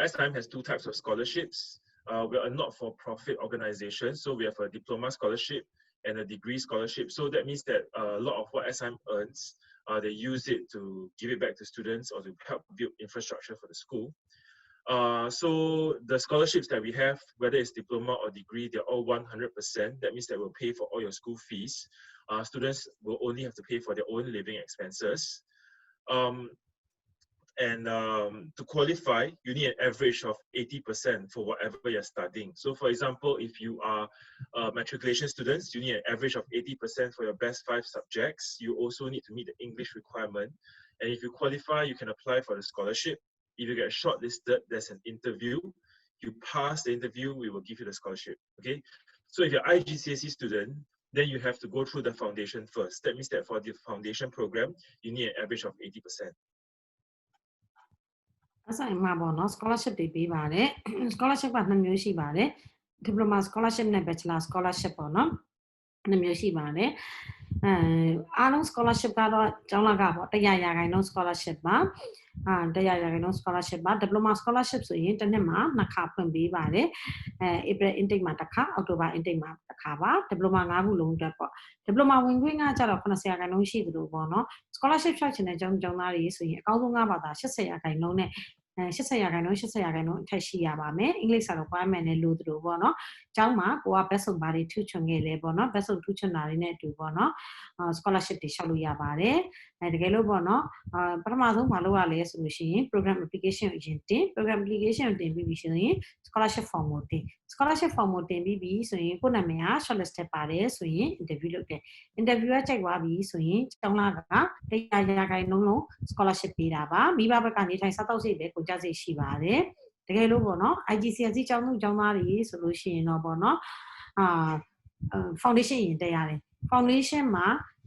S1: SIM has two types of scholarships. We're a not-for-profit organization, so we have a diploma scholarship and a degree scholarship. So that means that a lot of what SIM earns, they use it to give it back to students or to help build infrastructure for the school. So the scholarships that we have, whether it's diploma or degree, they're all 100%. That means that we'll pay for all your school fees. Students will only have to pay for their own living expenses. To qualify, you need an average of 80% for whatever you're studying. So for example, if you are matriculation students, you need an average of 80% for your best 5 subjects. You also need to meet the English requirement. And if you qualify, you can apply for the scholarship. If you get shortlisted, there's an interview. You pass the interview, we will give you the scholarship. Okay. So if you're IGCSE student, then you have to go through the foundation first. That means that for the foundation program, you need an average of 80%.
S2: အဆိုင်မှာပေါ့နော် scholarship တွေပေးပါတယ် scholarship က2မျိုးရှိပါတယ် diploma scholarship နဲ့ bachelor scholarship ပေါ့နော်2မျိုးရှိပါတယ်အားလုံး scholarship ကတော့ကျောင်းလကပေါ့100% scholarship ပါ100% scholarship ပါ diploma scholarship ဆိုရင်တစ်နှစ်မှာ2ခါဖွင့်ပေးပါတယ် April intake မှာတစ်ခါ October intake မှာတစ်ခါပါ diploma 5ခုလုံးအတွက်ပေါ့ diploma ဝင်ခွင့်ကကျတော့ 80% ရှိသလိုပေါ့နော် scholarship ဖြောက်ချင်တဲ့ကျောင်းသားတွေဆိုရင်အကောင်းဆုံး5ဘာသာ 80% နဲ့80% အထက်ရှိရပါမယ် English စာ requirement နဲ့လို့တို့ပေါ့နော်ကျောင်းမှာကိုကဘက်ဆုံဘာတွေထူးချွန်ခဲ့လဲပေါ့နော်ဘက်ဆုံထူးချွန်တာတွေနဲ့အတူပေါ့နော် scholarship တွေရှောက်လို့ရပါတယ်တကယ်လို့ပေါ့နော်ပထမဆုံးမလုပ်ရလဲဆိုလို့ရှိရင် program application ကိုရင်တင် program application ကိုတင်ပြီးပြီဆိုရင် scholarship form ကိုတင် scholarship form ကိုတင်ပြီးပြီဆိုရင်ကိုယ့်နာမည်က shortlisted ပါတယ်ဆိုရင် interview လုပ်တယ် interview ကကြိုက်သွားပြီဆိုရင်ကျောင်းလာက100% လုံး scholarship ပေးတာပါမိဘဘက်ကနေထိုင်စားတော့စိတ်ပဲကိုကြစိတ်ရှိပါတယ်တကယ်လို့ပေါ့နော် IGCSE ကျောင်းသူကျောင်းသားတွေဆိုလို့ရှိရင်တော့ပေါ့နော်foundation ရင်တက်ရတယ် foundation မှာ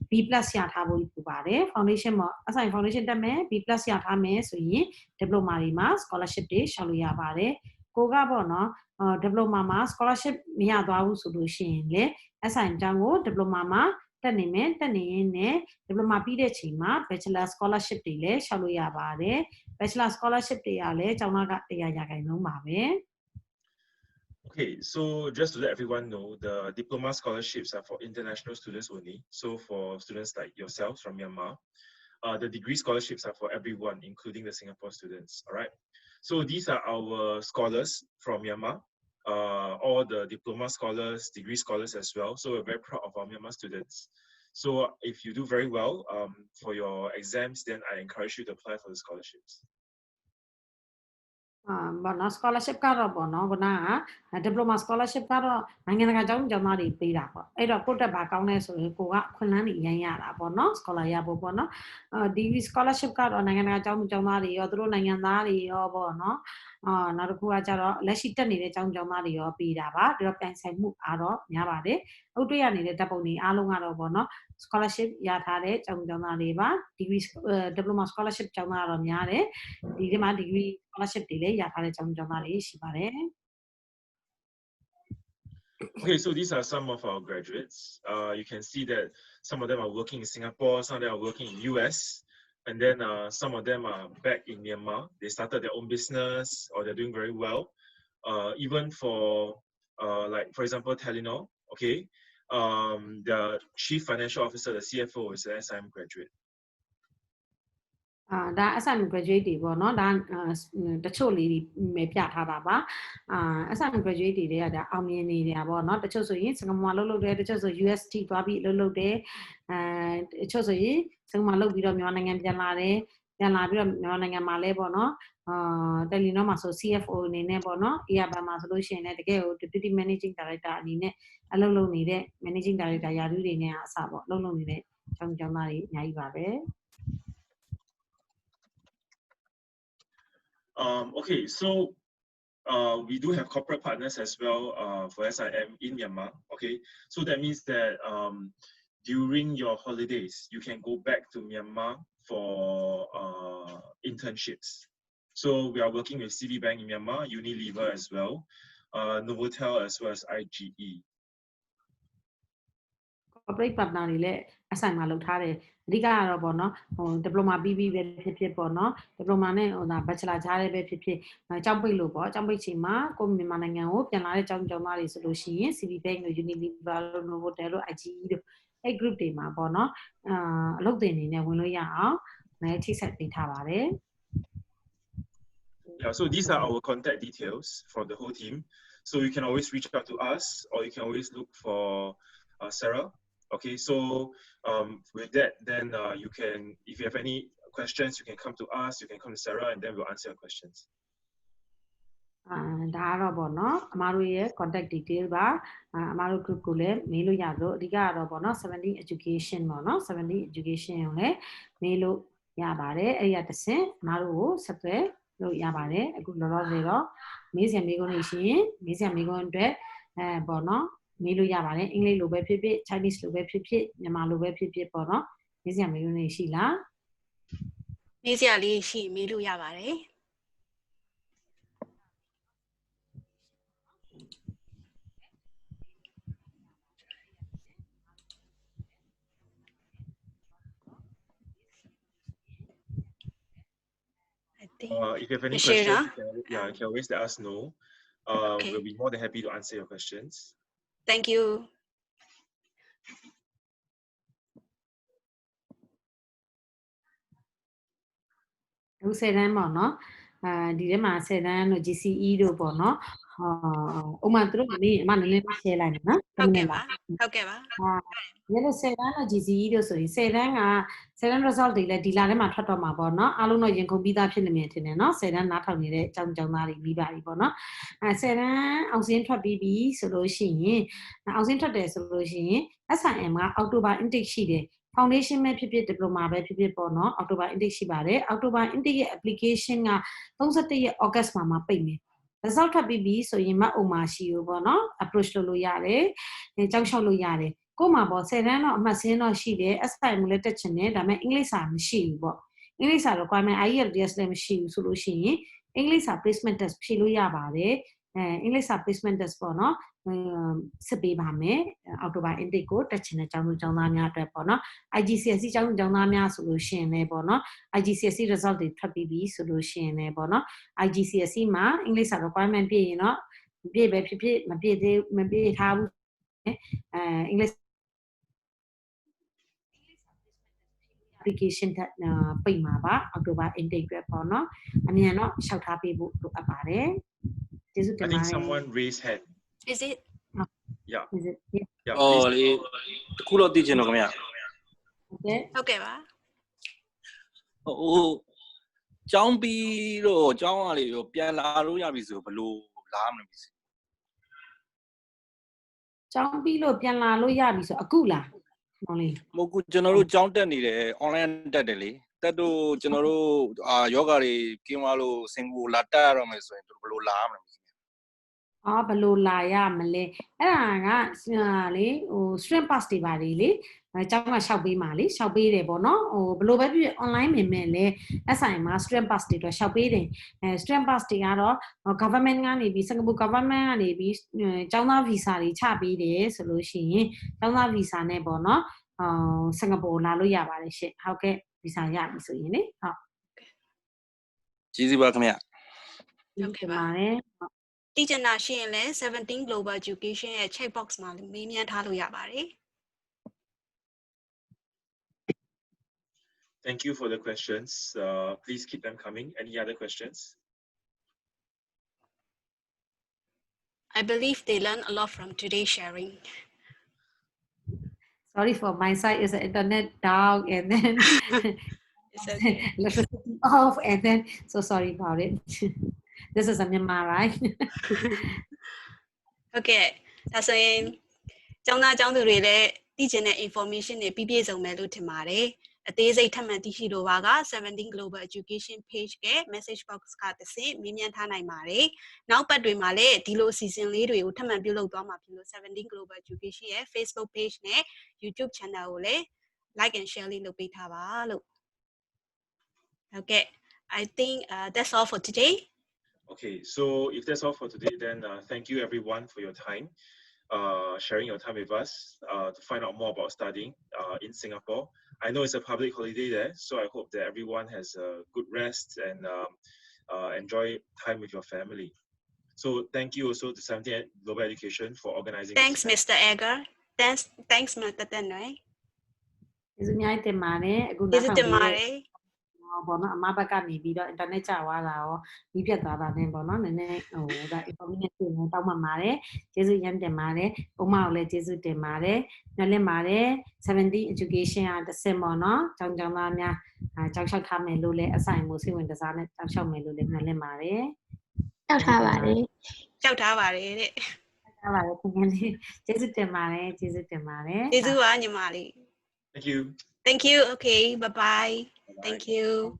S2: B+ ရထားဖို့ပြပါတယ် foundation မှာအဆိုင် foundation တက်မယ် B+ ရထားမယ်ဆိုရင် diploma တွေမှာ scholarship တွေရှောက်လို့ရပါတယ် ကိုကပေါ့နော် diploma မှာ scholarship မရသွားဘူးဆိုလို့ရှိရင်လေ SIM ကျောင်းကို diploma မှာတက်နေမယ်တက်နေရင်နဲ့ diploma ပြီးတဲ့ချိန်မှာ bachelor scholarship တွေလည်းရှောက်လို့ရပါတယ် bachelor scholarship တွေကလည်းကျောင်းသားက100% ပါပဲ
S1: Okay, so just to let everyone know, the diploma scholarships are for international students only. So for students like yourselves from Myanmar, the degree scholarships are for everyone, including the Singapore students. All right. So these are our scholars from Myanmar, all the diploma scholars, degree scholars as well. So we're very proud of our Myanmar students. So if you do very well for your exams, then I encourage you to apply for the scholarships.
S2: ဘောနော် scholarship ကတော့ပေါ့နော်ခုနက diploma scholarship ကတော့နိုင်ငံတကာကျောင်းသားတွေပေးတာပေါ့အဲ့တော့ကိုတက်ဘာကောင်းလဲဆိုရင်ကိုကအခွင့်အလမ်းတွေအရင်ရတာပေါ့နော် scholar ရဖို့ပေါ့နော်ဒီ scholarship ကတော့နိုင်ငံတကာကျောင်းသားတွေရောသူတို့နိုင်ငံသားတွေရောပေါ့နော်နောက်တစ်ခုကကျတော့လက်ရှိတက်နေတဲ့ကျောင်းသားတွေရောပေးတာပါဒါတော့ပြန်ဆိုင်မှုအားတော့များပါတယ်ဥတွေ့ရနေတဲ့ဓာတ်ပုံတွေအားလုံးကတော့ပေါ့နော် scholarship ရထားတဲ့ကျောင်းသားတွေပါ degree diploma scholarship ကျောင်းသားကတော့များတယ်ဒီထဲမှာ degree scholarship တွေလည်းရထားတဲ့ကျောင်းသားတွေရှိပါတယ်
S1: Okay, so these are some of our graduates. You can see that some of them are working in Singapore, some of them are working in US, and then some of them are back in Myanmar. They started their own business or they're doing very well. Even for, like, for example, Telenor, okay, the chief financial officer, the CFO, is an SIM graduate.
S2: ဒါ SIM graduate တွေပေါ့နော်ဒါတချို့လေးတွေပြထားတာပါSIM graduate တွေကဒါအောင်မြင်နေတာပေါ့နော်တချို့ဆိုရင်စင်ကာပူမှာလုပ်တယ်တချို့ဆို UST သွားပြီးလုပ်တယ်တချို့ဆိုရင်စင်ကာပူမှာလုပ်ပြီးတော့မြန်မာနိုင်ငံပြန်လာတယ်ပြန်လာပြီးတော့မြန်မာနိုင်ငံမှာလဲပေါ့နော်တယ်လီနောမှာဆို CFO အနေနဲ့ပေါ့နော် ARBAN မှာဆိုလို့ရှိရင်လည်းတကယ်ကို Deputy Managing Director အနေနဲ့အလုပ်လုပ်နေတဲ့ Managing Director ယာရုတွေနဲ့အစားပေါ့လုပ်နေတဲ့ကျောင်းသားတွေအများကြီးပါပဲ
S1: Okay, so we do have corporate partners as well for SIM in Myanmar. Okay, so that means that during your holidays, you can go back to Myanmar for internships. So we are working with Citibank in Myanmar, Unilever as well, Novotel as well as IGE. Corporate partner တွေလည်းအဆိုင်မှာလုပ်ထားတယ်အဓိကကတော့ပေါ့နော်diploma ပြီးပဲဖြစ်ဖြစ်ပေါ့နော် diploma နဲ့bachelor ကြားလည်းပဲဖြစ်ဖြစ်ကျောင်းပိတ်လို့ပေါ့ကျောင်းပိတ်ချိန်မှာကိုမြန်မာနိုင်ငံကိုပြန်လာတဲ့ကျောင်းသားတွေဆိုလို့ရှိရင် Citibank တို့ Unilever တို့ Novotel တို့ IGE တို့အဲ့ group တွေမှာပေါ့နော်အလုပ်သင်နေနဲ့ဝင်လို့ရအောင်လည်းထိဆက်ပေးထားပါတယ် Yeah, so these are our contact details for the whole team. So you can always reach out to us or you can always look for Sarah. Okay, so with that, then you can, if you have any questions, you can come to us, you can come to Sarah, and then we'll answer your questions. ဒါကတော့ပေါ့နော်အမားတို့ရဲ့ contact detail ပါအမားတို့ group ကိုလည်းမေးလို့ရလို့အဓိကကတော့ပေါ့နော်17 education ပေါ့နော်17 education ကိုလည်းမေးလို့ရပါတယ်အဲ့ဒီကတစ်ဆင့်အမားတို့ကိုဆက်သွယ်လို့ရပါတယ်အခုလောလောဆယ်တော့မေးစရာမေးခွန်းတွေရှိရင်မေးစရာမေးခွန်းအတွက်ပေါ့နော်မေးလို့ရပါတယ်အင်္ဂလိပ်လိုပဲဖြစ်ဖြစ် Chinese လိုပဲဖြစ်ဖြစ်မြန်မာလိုပဲဖြစ်ဖြစ်ပေါ့နော်မေးစရာမေးခွန်းတွေရှိလားမေးစရာလေးရှိမေးလို့ရပါတယ် If you have any questions, you can always let us know. Okay. We'll be more than happy to answer your questions. Thank you. အခု10တန်းပေါ့နော်ဒီထဲမှာ10တန်းတို့ GCE တို့ပေါ့နော်ဥမာတို့ကနေအမနည်းနည်း share လိုက်မယ်နော်ဟုတ်ကဲ့ပါဟုတ်ကဲ့ပါဒီလို10တန်းတို့ GCE တို့ဆိုရင်10တန်းက10တန်း result တွေလည်းဒီလထဲမှာထွက်တော့မှာပေါ့နော်အားလုံးတော့ရင်ခုန်ပြီးသားဖြစ်နေမယ်ထင်တယ်နော်10တန်းနားထောင်နေတဲ့အကြောင်းသားတွေပြီးပါပြီပေါ့နော်10တန်းအောင်စင်းထွက်ပြီးပြီဆိုလို့ရှိရင်အောင်စင်းထွက်တယ်ဆိုလို့ရှိရင် SIM က October intake ရှိတယ်foundation ပဲဖြစ်ဖြစ် diploma ပဲဖြစ်ဖြစ်ပေါ့နော် October intake ရှိပါတယ် October intake ရဲ့ application က31ရက် August မှာပိတ်မယ် result ထွက်ပြီးပြီဆိုရင်မအုံမှာရှိဘူးပေါ့နော် approach လုပ်လို့ရတယ်ကြောက်လျှောက်လို့ရတယ်ကို့မှာပေါ့10တန်းတော့အမှတ်စင်းတော့ရှိတယ် SIM လည်းတက်ချင်တယ်ဒါပေမဲ့အင်္ဂလိပ်စာမရှိဘူးပေါ့အင်္ဂလိပ်စာ requirement IELTS လည်းမရှိဘူးဆိုလို့ရှိရင်
S2: English placement test ဖြေလို့ရပါတယ်English placement test ပေါ့နော်စစ်ပေးပါမယ်အောက်တိုဘာ intake ကိုတက်ချင်တဲ့ကျောင်းသူကျောင်းသားများအတွက်ပေါ့နော် IGCSE ကျောင်းသူကျောင်းသားများဆိုလို့ရှိရင်လည်းပေါ့နော် IGCSE result တွေထွက်ပြီးပြီဆိုလို့ရှိရင်လည်းပေါ့နော် IGCSE မှာ English requirement ပြည့်ရင်တော့ပြည့်ပဲဖြစ်ဖြစ်မပြည့်ထားဘူးEnglish application ပိတ်မှာပါအောက်တိုဘာ intake အတွက်ပေါ့နော်အမြန်တော့လျှောက်ထားပေးဖို့လိုအပ်ပါတယ်ကျေးဇူးတင်ပါတယ်
S1: I think someone raised hand
S3: Is it
S1: Yeah
S2: Is it
S1: Yeah
S4: တခုတော့သိချင်တော့ခင်ဗျာ
S3: ဟုတ်ကဲ့ပါ
S4: ကျောင်းပြီးတော့ကျောင်းကလေပြန်လာလို့ရပြီဆိုဘယ်လိုလာမလဲမသိဘူး
S2: ကျောင်းပြီးလို့ပြန်လာလို့ရပြီဆိုအခုလားမောင်လေး
S4: မဟုတ်ဘူးကျွန်တော်တို့ကျောင်းတက်နေတယ် online တက်တယ်လေတက်တော့ကျွန်တော်တို့ယောဂတွေကင်းသွားလို့စင်ကူလာတက်ရတော့မယ်ဆိုရင်တို့ဘယ်လိုလာမလဲ
S2: ဘယ်လိုလာရမလဲအဲ့ဒါကလေstudent pass တွေပါလေကျောင်းကရှောက်ပေးမှာလေရှောက်ပေးတယ်ပေါ့နော်ဘယ်လိုပဲဖြစ်ဖြစ် online မြင်မဲ့လေ SI မှာ student pass တွေတော့ရှောက်ပေးတယ်student pass တွေကတော့ government ကနေပြီး Singapore government ကနေပြီးကျောင်းသား visa တွေချပေးတယ်ဆိုလို့ရှိရင်ကျောင်းသား visa နဲ့ပေါ့နော်Singapore လာလို့ရပါတယ်ရှင့်ဟုတ်ကဲ့ visa ရပြီဆိုရင်လေဟုတ်
S4: ကျေးဇူးပါခင်ဗျ
S3: ဟုတ်ကဲ့ပါတယ်တည်ကျနာရှိရင်လည်း17 Global Education ရဲ့ check box မှာမေးမြန်းထားလို့ရပါတယ်
S1: Thank you for the questions. Please keep them coming. Any other questions?
S3: I believe they learn a lot from today's sharing.
S2: Sorry for my side, is the internet down and then electricity off and then so sorry about it. This is a Myanmar, right?
S3: Okay, ဒါဆိုရင်ကျောင်းသားကျောင်းသူတွေလည်းသိချင်တဲ့ information တွေပြည့်စုံမယ်လို့ထင်ပါတယ်အသေးစိတ်ထပ်မံသိရှိလိုပါက17 Global Education page ရဲ့ message box ကတစ်ဆင့်မေးမြန်းထားနိုင်ပါတယ်နောက်ပတ်တွေမှာလည်းဒီလိုအစီအစဉ်လေးတွေကိုထပ်မံပြုလုပ်သွားမှာဖြစ်လို့17 Global Education ရဲ့ Facebook page နဲ့ YouTube channel ကိုလည်း like and share လေးလုပ်ပေးထားပါလို့ Okay, I think that's all for today.
S1: Okay, so if that's all for today, then thank you everyone for your time, sharing your time with us to find out more about studying in Singapore. I know it's a public holiday there, so I hope that everyone has a good rest and enjoy time with your family. So thank you also to 17 Global Education for organizing.
S3: Thanks, Mr. Edgar. Thanks, Mr. Tanway.
S2: Is it nice to marry? ဘောနော်အမဘက်ကနေပြီးတော့ internet ကျသွားတာရောပြီးပြတ်သွားတာနဲ့ပေါ့နော်နည်းနည်းဒါ information တွေတောင်းပန်ပါတယ်ကျေးဇူးရမ်းတင်ပါတယ်ဥမကိုလည်းကျေးဇူးတင်ပါတယ်ညွှန်လင့်ပါတယ်17 education ကတစ်ဆင့်ပေါ့နော်ကျောင်းသားများကျောင်းလျှောက်ထားမယ်လို့လည်းအဆိုင်မှုစိတ်ဝင်စားနဲ့ကျောင်းလျှောက်မယ်လို့လည်းညွှန်လင့်ပါတယ်
S3: ကျောက်ထားပါတယ်တဲ့ကျောက်ထားပါတယ်ခင်ဗျာလေးကျေးဇူးတင်ပါတယ်ကျေးဇူးပါညီမလေး
S1: Thank you.
S3: Thank you. Okay, bye-bye. Thank you.